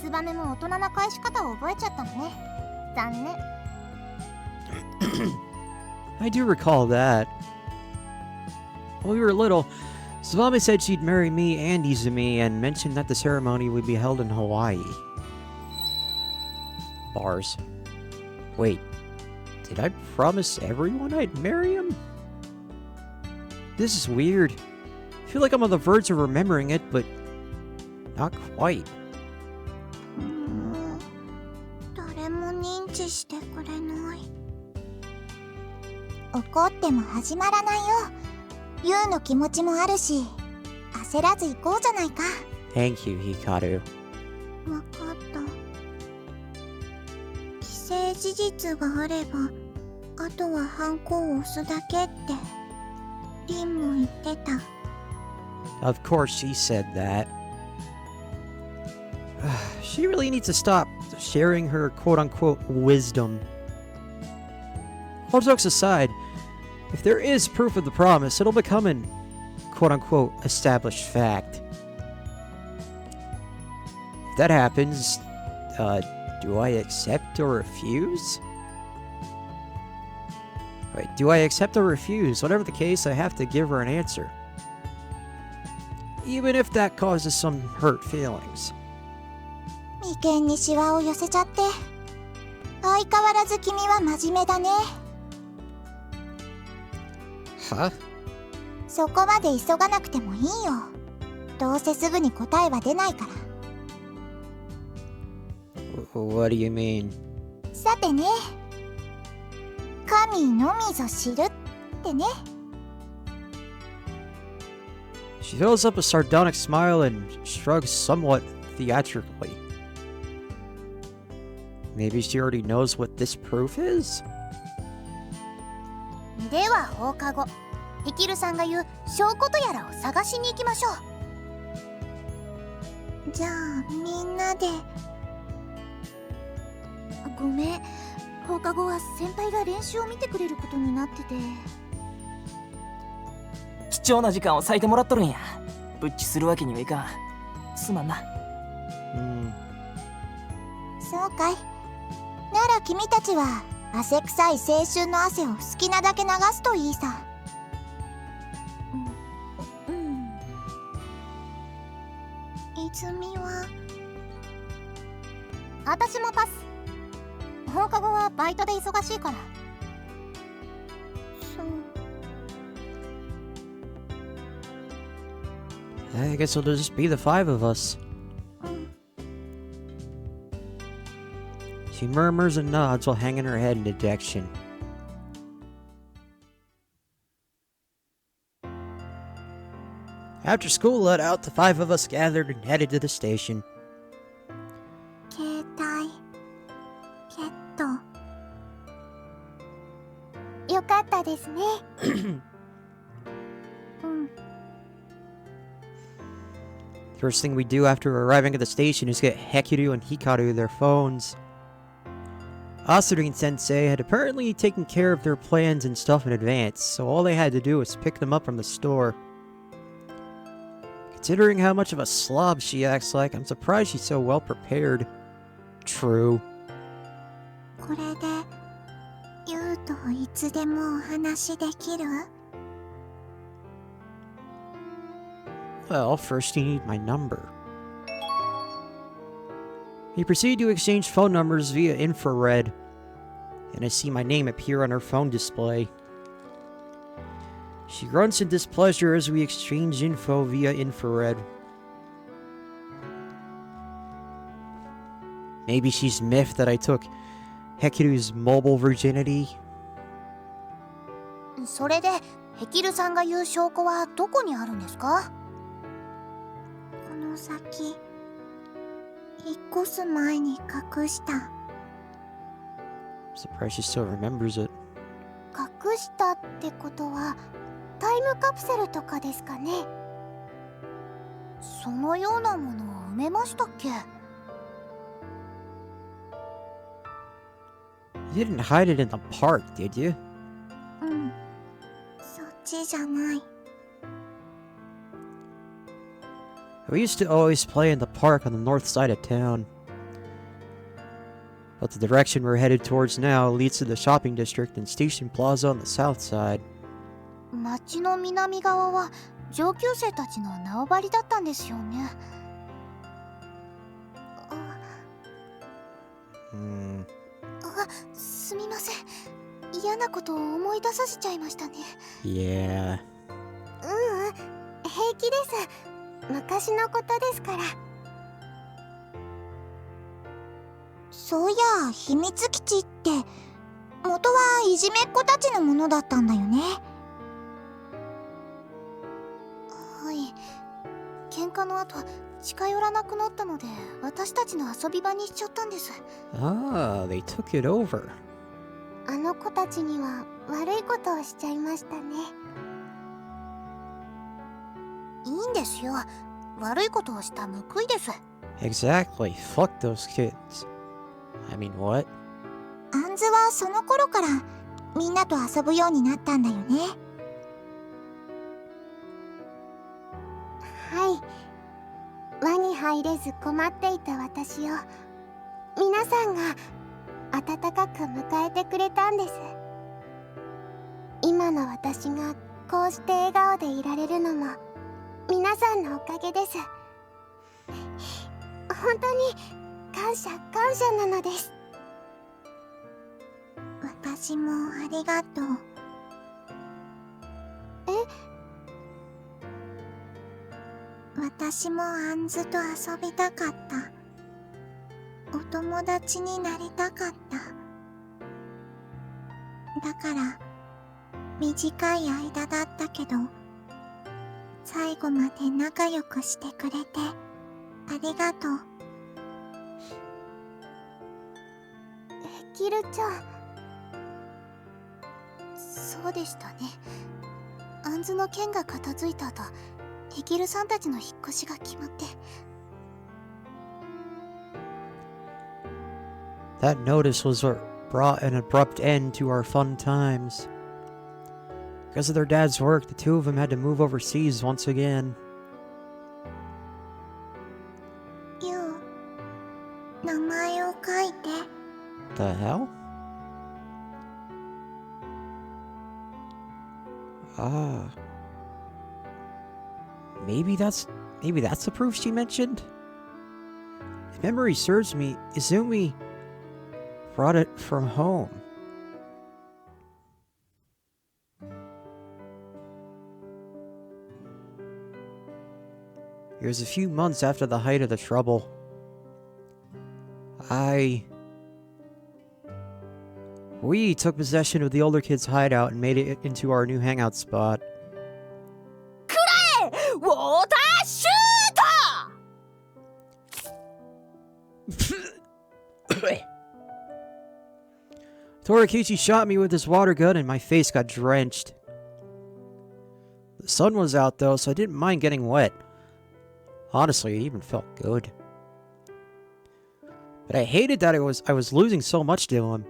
ツバメも大人な返し方を覚えちゃったのね。残念。I do recall that. When we were little, Savame said she'd marry me and Izumi and mentioned that the ceremony would be held in Hawaii. Bars. Wait, did I promise everyone I'd marry him? This is weird. I feel like I'm on the verge of remembering it, but not quite. 誰も認知してくれない。怒っても始まらないよ。ユウの気持ちもあるし、焦らず行こうじゃないか。 Thank you, Hikaru. わかった。既成事実があれば、あとはハンコを押すだけってリンも言ってた。 Of course she said that. She really needs to stop sharing her quote-unquote wisdom. All jokes aside, if there is proof of the promise, it'll become an quote-unquote established fact. If that happens, do I accept or refuse? Wait, do I accept or refuse? Whatever the case, I have to give her an answer. Even if that causes some hurt feelings. 眉間にシワを寄せちゃって。相変わらず君は真面目だね。Huh? そこまで急がなくてもいいよ。どうせすぐに答えは出ないから。What do you mean? さてね。神のみぞ知るってね。She throws up a sardonic smile and shrugs somewhat theatrically. Maybe she already knows what this proof is? では放課後、ヒキルさんが言う証拠とやらを探しに行きましょう。じゃあみんなで。ごめん、放課後は先輩が練習を見てくれることになってて。貴重な時間を割いてもらっとるんや。ブッチするわけにはいかん。すまんな。そうかい。なら君たちは汗臭い青春の汗を好きなだけ流すといいさ。泉は私もパス。放課後はバイトで忙しいから。そう。I guess it'll just be the five of us. She murmurs and nods while hanging her head in dejection. After school let out, the five of us gathered and headed to the station. 携帯ケット。よかったですね。First thing we do after arriving at the station is get Hekiru and Hikaru their phones. Asarine Sensei had apparently taken care of their plans and stuff in advance, so all they had to do was pick them up from the store. Considering how much of a slob she acts like, I'm surprised she's so well prepared. True. これでユウといつでもお話できる？ Well, first you need my number. We proceed to exchange phone numbers via infrared, and I see my name appear on her phone display. She grunts in displeasure as we exchange info via infrared. Maybe she's miffed that I took Hekiru's mobile virginity. それでヘキルさんが言う証拠はどこにあるんですか？この先引っ越す前に隠した。 I'm surprised she still remembers it. 隠したってことはタイムカプセルとかですかね？そのようなものを埋めましたっけ？ You didn't hide it in the park, did you? うん、そっちじゃない。 We used to always play in the park on the north side of town. But the direction we're headed towards now leads to the shopping district and Station Plaza on the south side. 街の南側は上級生たちの縄張りだったんですよね。すみません。嫌なことを思い出させちゃいましたね。Yeah. 平気です。昔のことですから。そういや、秘密基地って元はいじめっ子たちのものだったんだよね。はい。喧嘩の後近寄らなくなったので私たちの遊び場にしちゃったんです。Ah, they took it over. あの子たちには悪いことをしちゃいましたね。いいんですよ。悪いことをした報いです。 Exactly. Fuck those kids. I mean, what? アンズはその頃からみんなと遊ぶようになったんだよね。はい。輪に入れず困っていた私を皆さんが温かく迎えてくれたんです。今の私がこうして笑顔でいられるのも皆さんのおかげです。本当に感謝なのです。私もありがとう。私もアンズと遊びたかった。お友達になりたかった。だから短い間だったけど最後まで仲良くしてくれてありがとう。ヘキルちゃん。そうでしたね。アンズの件が片付いた後ヘキルさんたちの引っ越しが決まって。 That notice was what brought an abrupt end to our fun times. Because of their dad's work, the two of them had to move overseas once again. ユウ、名前を書いて。 The hell? Ah. Maybe that's the proof she mentioned? If memory serves me, Izumi brought it from home. It was a few months after the height of the trouble. We took possession of the older kid's hideout and made it into our new hangout spot. ウォーターシュート Torakichi shot me with his water gun and my face got drenched. The sun was out though, so I didn't mind getting wet. Honestly, it even felt good. But I hated that I was losing so much to him.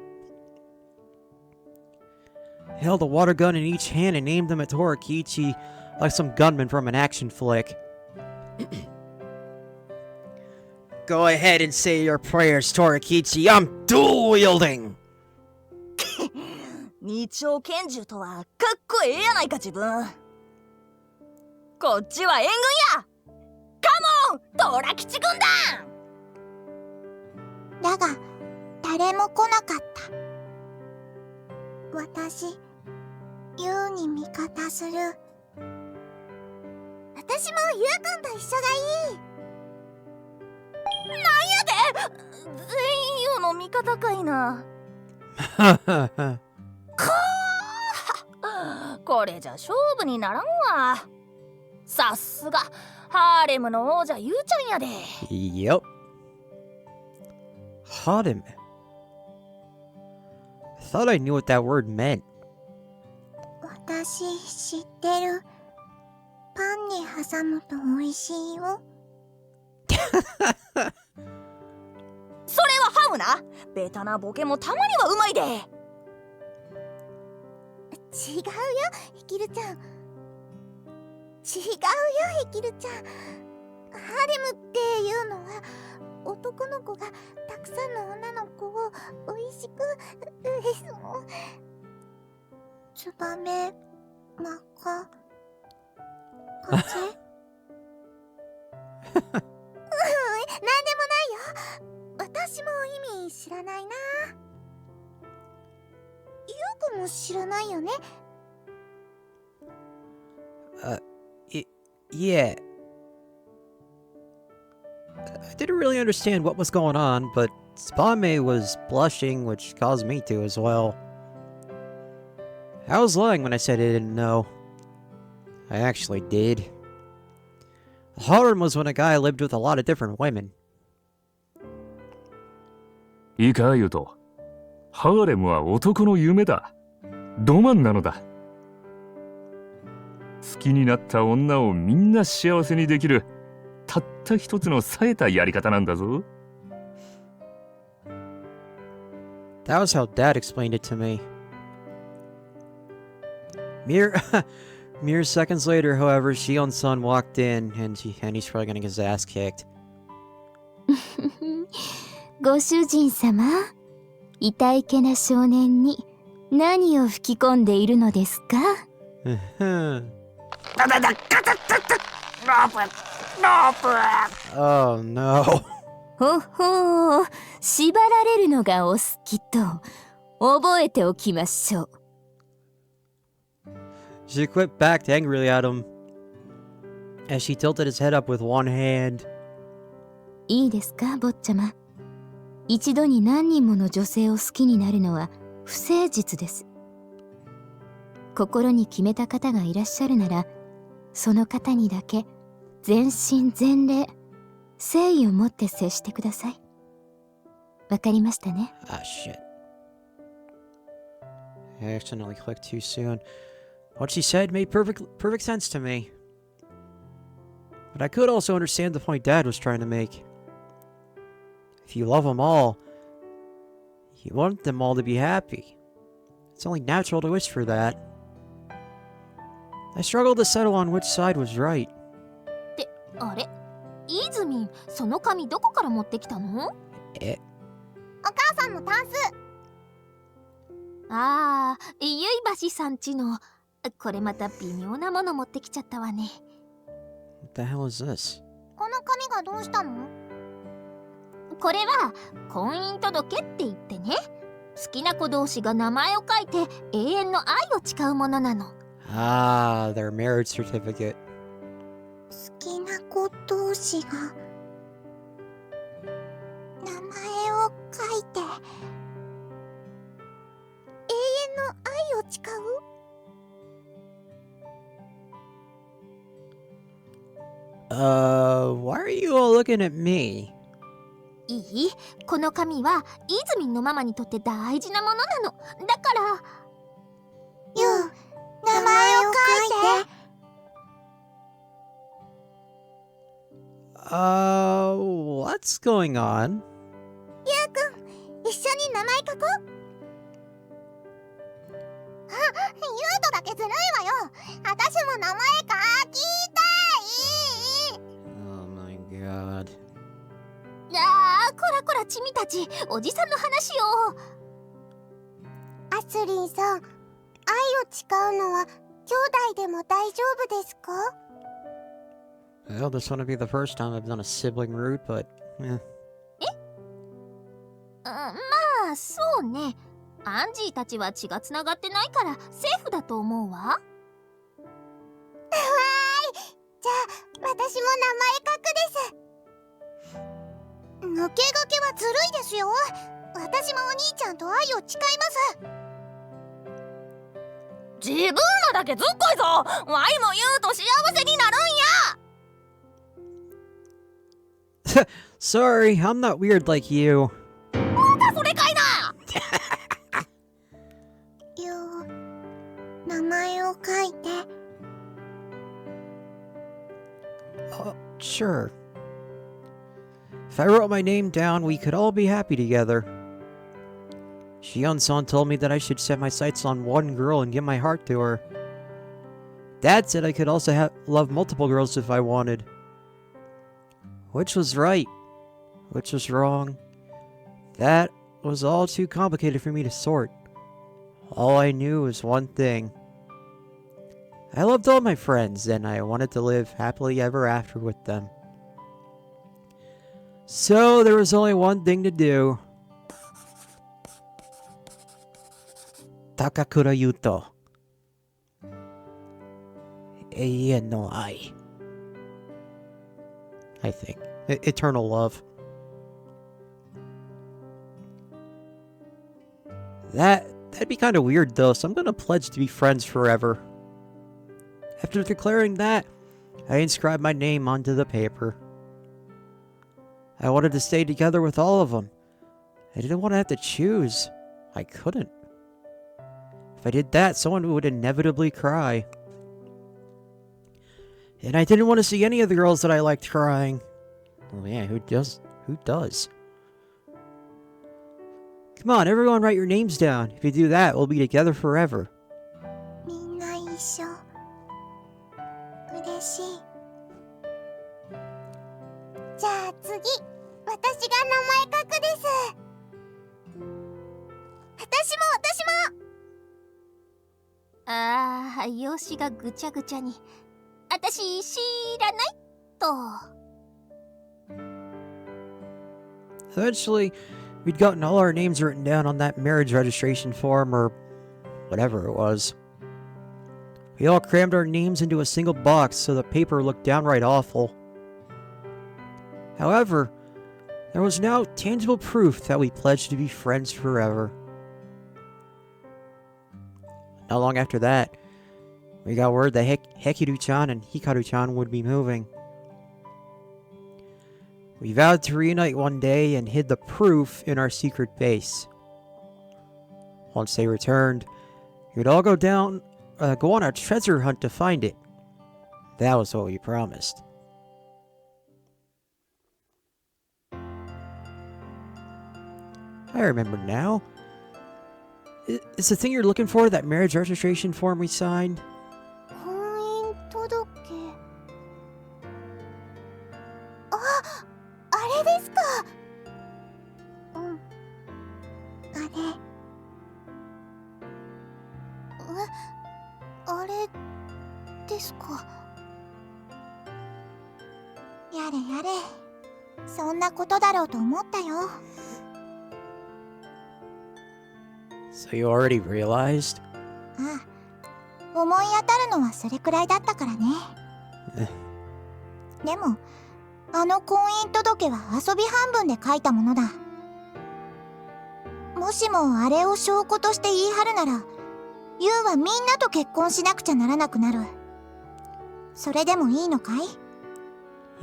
I held a water gun in each hand and aimed them at Torakichi like some gunman from an action flick. Go ahead and say your prayers, Torakichi. I'm dual wielding! 日曜拳銃とはかっこええやないか自分。こっちは援軍や。カモントラ吉軍団。だが誰も来なかった。私ユウに味方する。私もユウくんと一緒がいい。全員ユウの味方かいな。これじゃ勝負にならんわ。さすがハーレムの王者ユウちゃんやで。Yep. Harem. Thought I knew what that word meant. 私知ってる。パンに挟むと美味しいよ。それはハムな。ベタなボケもたまにはうまいで。違うよヘキルちゃん。違うよヘキルちゃん。ハレムっていうのは男の子がたくさんの女の子を美味しくツバメマカ風なんでもないよ。私も意味知らないな。ユウくんも知らないよね。Yeah. I didn't really understand what was going on, but Spame was blushing, which caused me to as well. I was lying when I said I didn't know. I actually did. A harem was when a guy lived with a lot of different women. いいかユト。ハーレムは男の夢だ。ロマンなのだ。好きになった女をみんな幸せにできるたった一つの冴えたやり方なんだぞ。That was how Dad explained it to me. Mere seconds later, however, Shion's son walked in, and he's probably gonna get his ass kicked. ご主人様、痛いけな少年に何を吹き込んでいるのですか？Oh no. ほほう、縛られるのがお好きと覚えておきましょう。She quipped back angrily at him as she tilted his head up with one hand. いいですか、坊ちゃま。一度に何人もの女性を好きになるのは不誠実です。心に決めた方がいらっしゃるなら、その方にだけ全身全霊、誠意を持って接してください。わかりましたね。Ah, shit. I accidentally clicked too soon. What she said made perfect sense to me. But I could also understand the point Dad was trying to make. If you love them all, you want them all to be happy. It's only natural to wish for that. I struggled to settle on which side was right. ってあれ、イーズミン、その紙どこから持ってきたの？え、お母さんのタンス。ああ、ゆいばしさんちの。これまた微妙なもの持ってきちゃったわね。What the hell is this? この紙がどうしたの？これは婚姻届って言ってね、好きな子同士が名前を書いて永遠の愛を誓うものなの。Ah, their marriage certificate. 好きな子同士が名前を書いて永遠の愛を誓う？ Why are you all looking at me? いい？この紙はイーズミンのママにとって大事なものなの。だから。ユウ、名前を書いて。What's going on? ユウくん、一緒に名前書こう。あ、ユウとだけずるいわよ。私も名前書きたい。Oh my god. こらこらチミたち、おじさんの話を。アスリンさん、を誓うのは兄弟でも大丈夫ですか？ Well, this wouldn't be the first time I've done a sibling route, but eh. まあそうね。アンジーたちは血がつながってないからセーフだと思うわ。わーい。じゃあ私も名前書くです。抜け駆けはずるいですよ。私もお兄ちゃんと愛を誓います。自分らだけずっこいぞ。ワイも言うと幸せになるんや。 Sorry, I'm not weird like you. またそれかいな。名前を書いて。Sure. If I wrote my name down, we could all be happy together. Shion-san told me that I should set my sights on one girl and give my heart to her. Dad said I could also love multiple girls if I wanted. Which was right? Which was wrong? That was all too complicated for me to sort. All I knew was one thing. I loved all my friends, and I wanted to live happily ever after with them. So there was only one thing to do. Takakura Yuto. Eien no Ai. I think. Eternal love. That'd be kind of weird though, so I'm gonna pledge to be friends forever. After declaring that, I inscribed my name onto the paper. I wanted to stay together with all of them. I didn't want to have to choose. I couldn't. If I did that, someone would inevitably cry. And I didn't want to see any of the girls that I liked crying. Oh yeah, who does? Who does? Come on, everyone write your names down. If you do that, we'll be together forever. みんな一緒。嬉しい。じゃあ次、私が名前書くです。私も。ああ、用紙がぐちゃぐちゃに。私知らないと。Eventually, we'd gotten all our names written down on that marriage registration form, or whatever it was. We all crammed our names into a single box so the paper looked downright awful. However, there was now tangible proof that we pledged to be friends forever. Not long after that, we got word that Hekiru-chan and Hikaru-chan would be moving. We vowed to reunite one day and hid the proof in our secret base. Once they returned, we'd all go on a treasure hunt to find it. That was what we promised. I remember now. Is the thing you're looking for that marriage registration form we signed? 婚姻届。あれですか。あれ。あれですか。やれやれ。そんなことだろうと思ったよ。So you already realized? ああ、思い当たるのはそれくらいだったからね。でも、あの婚姻届は遊び半分で書いたものだ。もしもあれを証拠として言い張るなら、ユウはみんなと結婚しなくちゃならなくなる。それでもいいのかい？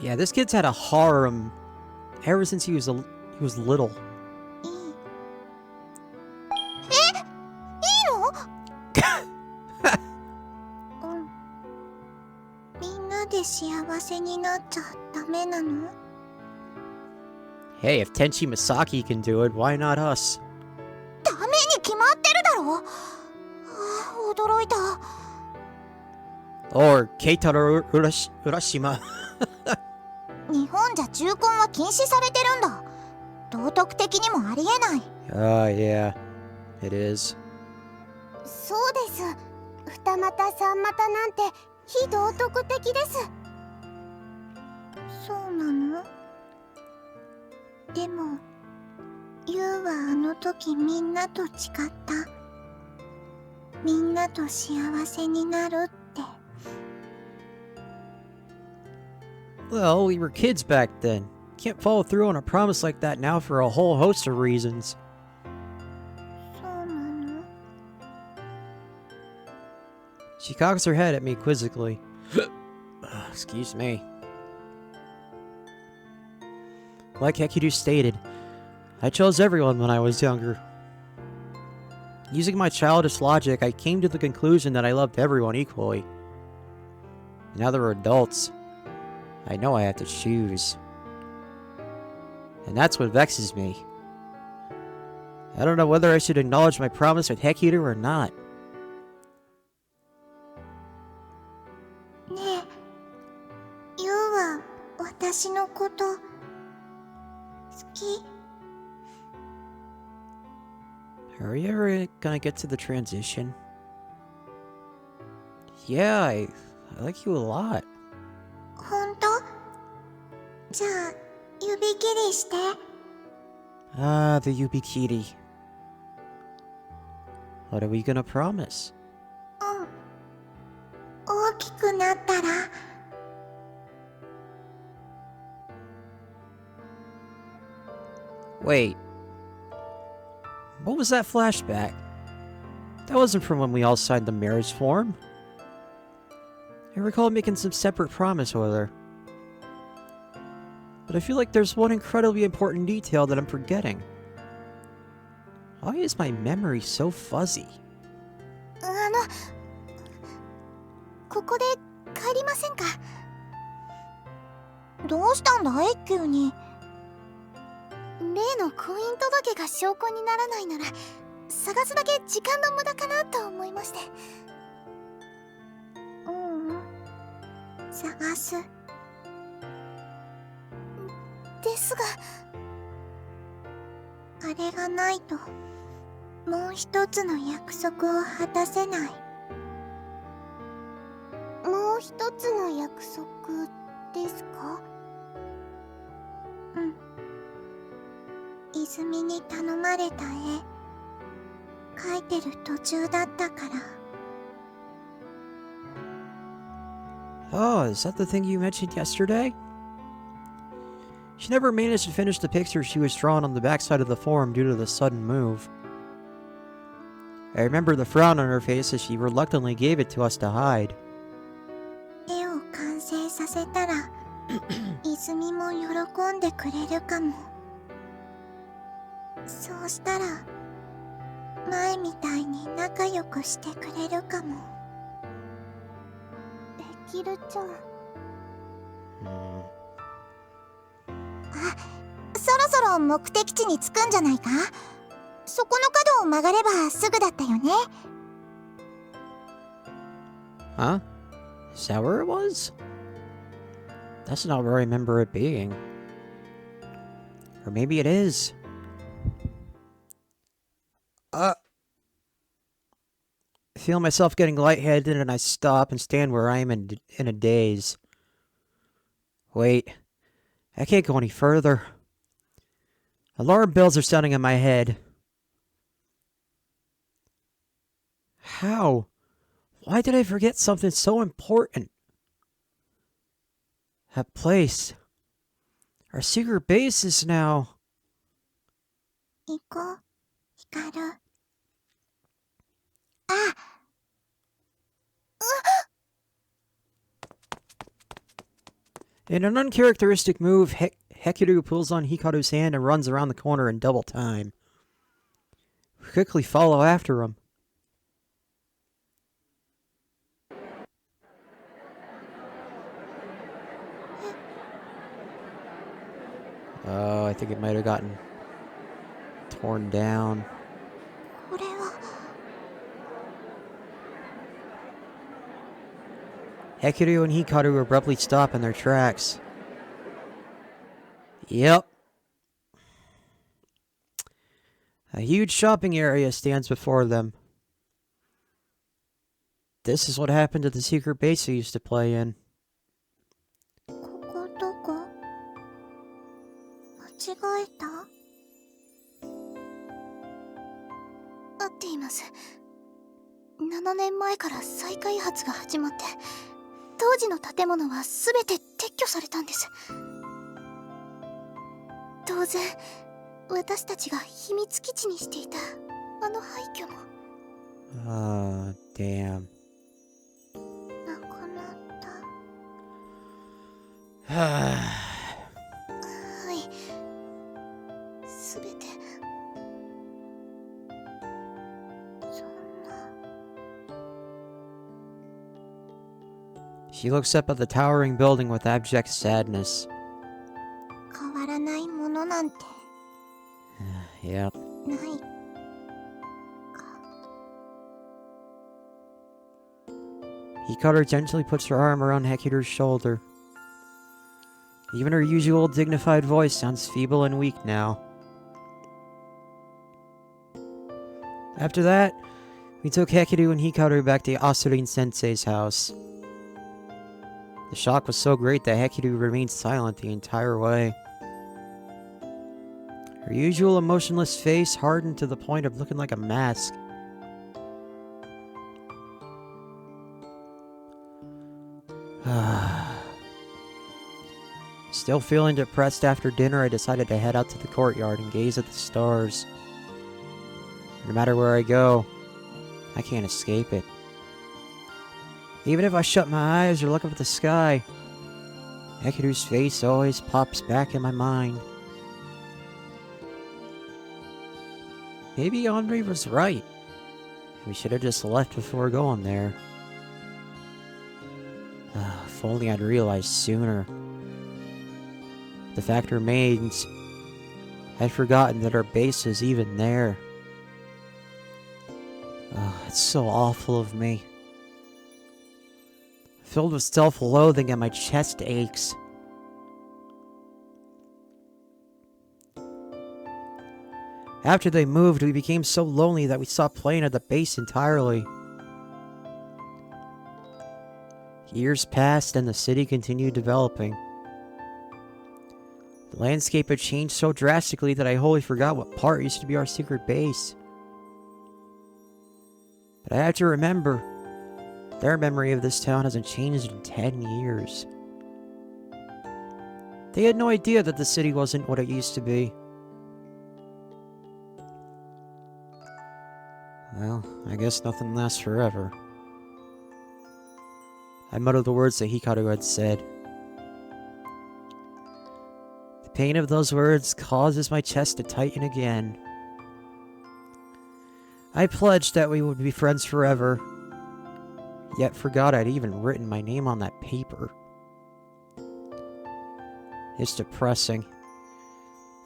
Yeah, this kid's had a harem ever since he was little. みんなで幸せになっちゃダメなの？ Hey, if Tenchi Masaki can do it, why not us? ダメに決まってるだろ。ああ、驚いた。Or Keitaro Urashima. 日本じゃ中婚は禁止されてるんだ。道徳的にもありえない。Oh, yeah, it is. そうです。二股三股なんて非道徳的です。そうなの？でもユウはあの時みんなと誓った。みんなと幸せになるって。Well, we were kids back then. Can't follow through on a promise like that now for a whole host of reasons. そうなの？ She cocks her head at me quizzically. Excuse me. Like Hekidu stated, I chose everyone when I was younger. Using my childish logic, I came to the conclusion that I loved everyone equally. Now that we're adults, I know I have to choose. And that's what vexes me. I don't know whether I should acknowledge my promise with Hekidu or not. ねえ、ユウは私のこと好き？ Are we ever gonna get to the transition? Yeah, I like you a lot. 本当？じゃあ指切りして。 Ah, the Yubikiri. What are we gonna promise? うん。大きくなったら。 Wait. What was that flashback? That wasn't from when we all signed the marriage form. I recall making some separate promise with her. But I feel like there's one incredibly important detail that I'm forgetting. Why is my memory so fuzzy? ここで帰りませんか？どうしたんだい急に。例の婚姻届が証拠にならないなら探すだけ時間の無駄かなと思いまして。ううん探す。ですがあれがないともう一つの約束を果たせない。もう一つの約束ですか？うん。泉に頼まれた絵描いてる途中だったから。 Oh, is that the thing you mentioned yesterday? She never managed to finish the picture she was drawing on the backside of the form due to the sudden move. I remember the frown on her face as she reluctantly gave it to us to hide. 絵を完成させたら泉も喜んでくれるかも。そうしたら前みたいに仲良くしてくれるかも。できるちゃん。あ、そろそろ目的地に着くんじゃないか？そこの角を曲がればすぐだったよね。 Huh? Is that where it was? That's not where I remember it being. Or maybe it is. I feel myself getting lightheaded and I stop and stand where I am in a daze. Wait. I can't go any further. Alarm bells are sounding in my head. How? Why did I forget something so important? That place. Our secret base is now. 行こう、ヒカル。あ、In an uncharacteristic move, Hekiru pulls on Hikaru's hand and runs around the corner in double time. We quickly follow after him. Oh, I think it might have gotten torn down. これは。 Hekiru and Hikaru abruptly stop in their tracks. Yep. A huge shopping area stands before them. this is what happened to the secret base I used to play in. ここどこ？間違えた？合っています。7年前から再開発が始まって、当時の建物は全て撤去されたんです。当然、私たちが秘密基地にしていたあの廃墟も。Damn. なくなった。ははい。すべて。そんな。She looks up at the towering building with abject sadness. 変わらないものなんて Yep. ないか。Hikaru gently puts her arm around Hekiru's shoulder. Even her usual dignified voice sounds feeble and weak now. After that, we took Hekiru and Hikaru back to Asurin Sensei's house. The shock was so great that Hekiru remained silent the entire way. Her usual emotionless face hardened to the point of looking like a mask. Still feeling depressed after dinner, I decided to head out to the courtyard and gaze at the stars. No matter where I go, I can't escape it. Even if I shut my eyes or look up at the sky, Ekiru's face always pops back in my mind. Maybe Andre was right. We should have just left before going there. If only I'd realized sooner. The fact remains, I'd forgotten that our base was even there. It's so awful of me. Filled with self-loathing and my chest aches. After they moved, we became so lonely that we stopped playing at the base entirely. Years passed and the city continued developing. The landscape had changed so drastically that I wholly forgot what part used to be our secret base. But I have to remember, their memory of this town hasn't changed in 10 years. They had no idea that the city wasn't what it used to be. Well, I guess nothing lasts forever. I muttered the words that Hikaru had said. The pain of those words causes my chest to tighten again. I pledged that we would be friends forever, yet forgot I'd even written my name on that paper. It's depressing.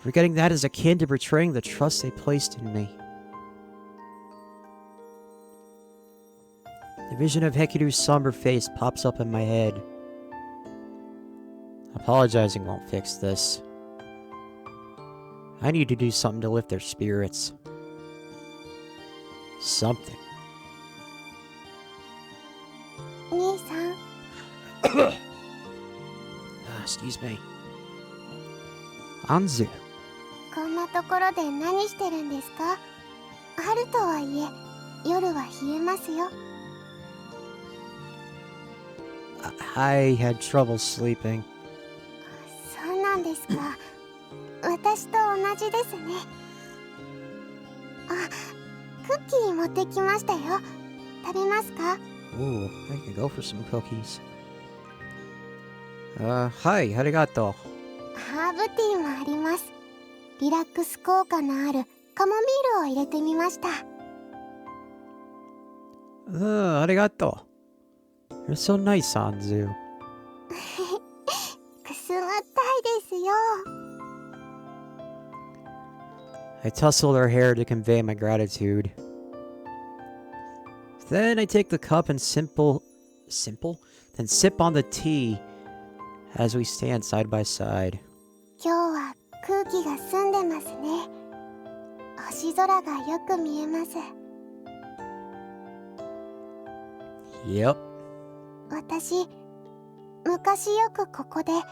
Forgetting that is akin to betraying the trust they placed in me. The vision of Hekiru's somber face pops up in my head. Apologizing won't fix this. I need to do something to lift their spirits. Something. 兄さん、 Excuse me. Anzu. こんなところで何してるんですか？春とはいえ、夜は冷えますよ。 I had trouble sleeping. そうなんですか。私と同じですね。あ、クッキー持ってきましたよ。食べますか？ Ooh, I can go for some cookies. Hi, arigato. ハーブティーもあります。リラックス効果のあるカモミールを入れてみました。Arigato. You're so nice, Anzu. くすぐったいですよ。 I tussled her hair to convey my gratitude. Then I take the cup and then sip on the tea as we stand side by side. 今日は空気が澄んでますね。星空がよく見えます。Yep. 私、昔よくここでヘ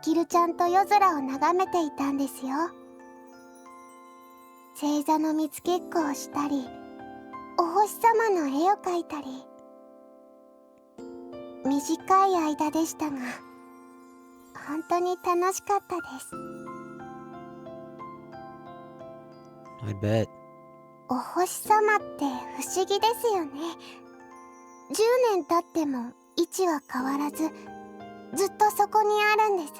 キルちゃんと夜空を眺めていたんですよ。星座の蜜月光をしたり、お星様の絵を描いたり。短い間でしたが、本当に楽しかったです。 I bet. お星様って不思議ですよね。10年経っても位置は変わらず、ずっとそこにあるんです。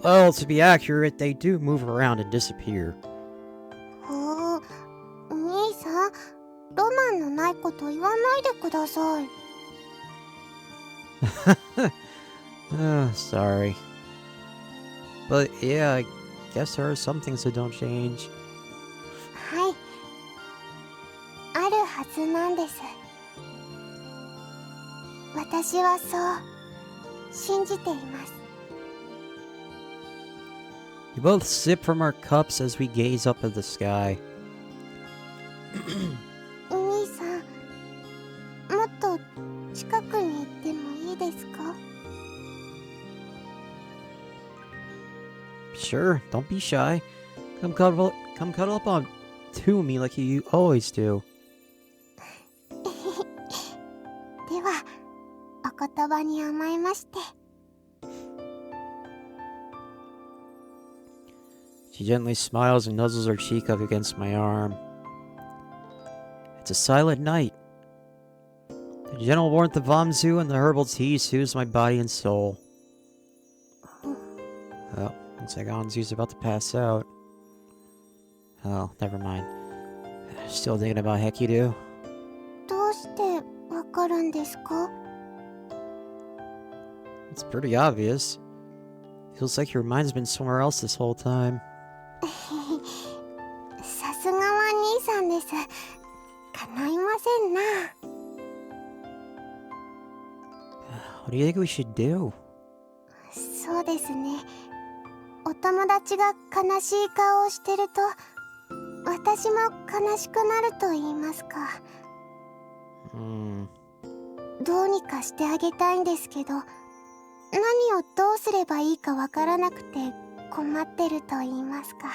Well, to be accurate, they do move around and disappear. ほう、兄さん、ロマンのないこと言わないでください。Sorry. But yeah, I guess there are some things that don't change. はい、あるはずなんです。私はそう信じています。 We both sip from our cups as we gaze up at the sky. 兄さん、もっと近くに行ってもいいですか？ Sure, don't be shy. Come cuddle up on to me like you always do. では、お言葉に甘えまして。 She gently smiles and nuzzles her cheek up against my arm. It's a silent night. The gentle warmth of Vamzu and the herbal tea soothes my body and soul. Oh, looks like Anzu's about to pass out. Oh, never mind. Still thinking about Hekidu. どうしてわかるんですか？ It's pretty obvious. Feels like your mind's been somewhere else this whole time. さすがは兄さんです。叶いませんな。 What do you think we should do? そうですね。お友達が悲しい顔をしてると、私も悲しくなると言いますか。どうにかしてあげたいんですけど、何をどうすればいいかわからなくて困ってると言いますか。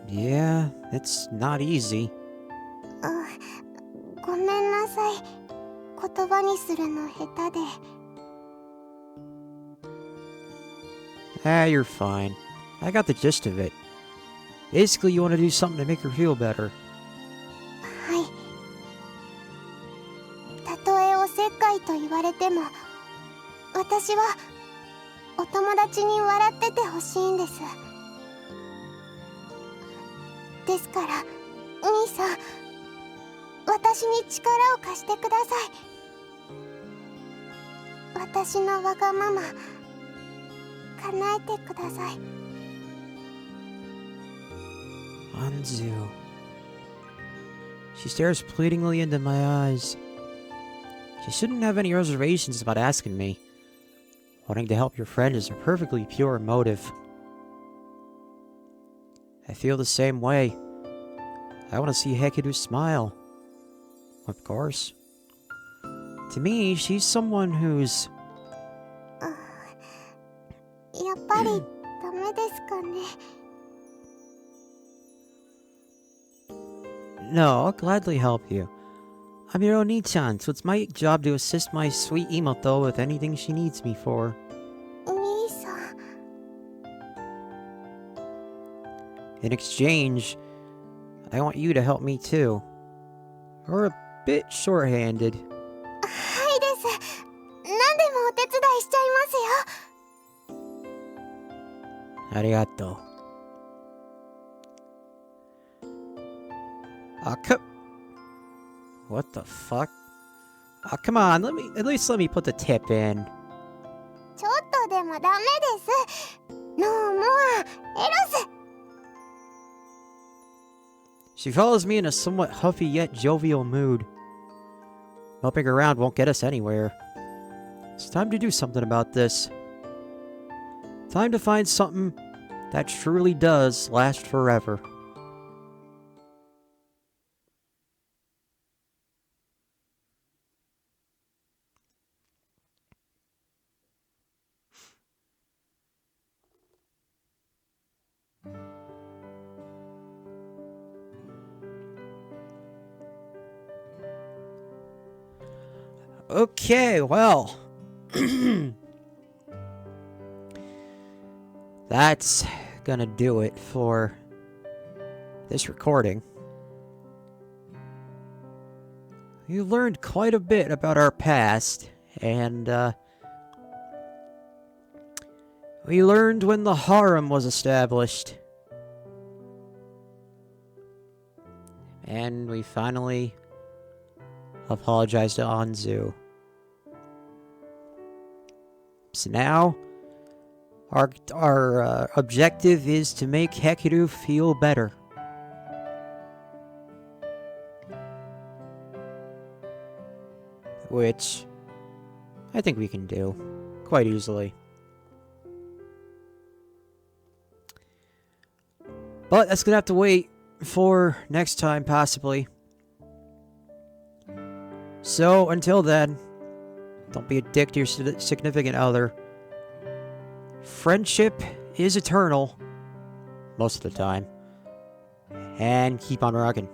Yeah, it's not easy. ごめんなさい。言葉にするの下手で。 Ah, you're fine. I got the gist of it. Basically, you want to do something to make her feel better. はい。たとえおせっかいと言われても、私はお友達に笑っててほしいんです。ですから兄さん、私に力を貸してください。私のわがまま叶えてください。 Anzu. She stares pleadingly into my eyes. She shouldn't have any reservations about asking me. Wanting to help your friend is a perfectly pure motive. I feel the same way. I want to see Hekidu smile. Of course. To me, she's someone who's... やっぱりダメですかね。 No, I'll gladly help you. I'm your Oni-chan, so it's my job to assist my sweet Imoto with anything she needs me for. 兄さん、 In exchange, I want you to help me too. We're a bit short-handed. はいです。何でもお手伝いしちゃいますよ。 Arigato. What the fuck? Come on, at least let me put the tip in. ちょっとでもダメです。ノーモアエロス。 She follows me in a somewhat huffy yet jovial mood. Moping around won't get us anywhere. It's time to do something about this. Time to find something that truly does last forever. Okay, well, that's gonna do it for this recording. You learned quite a bit about our past, and we learned when the harem was established. And we finally apologized to Anzu. So now, our objective is to make Hekiru feel better. Which I think we can do quite easily. But that's gonna have to wait for next time, possibly. So until then, don't be a dick to your significant other. Friendship is eternal, most of the time. And keep on rocking.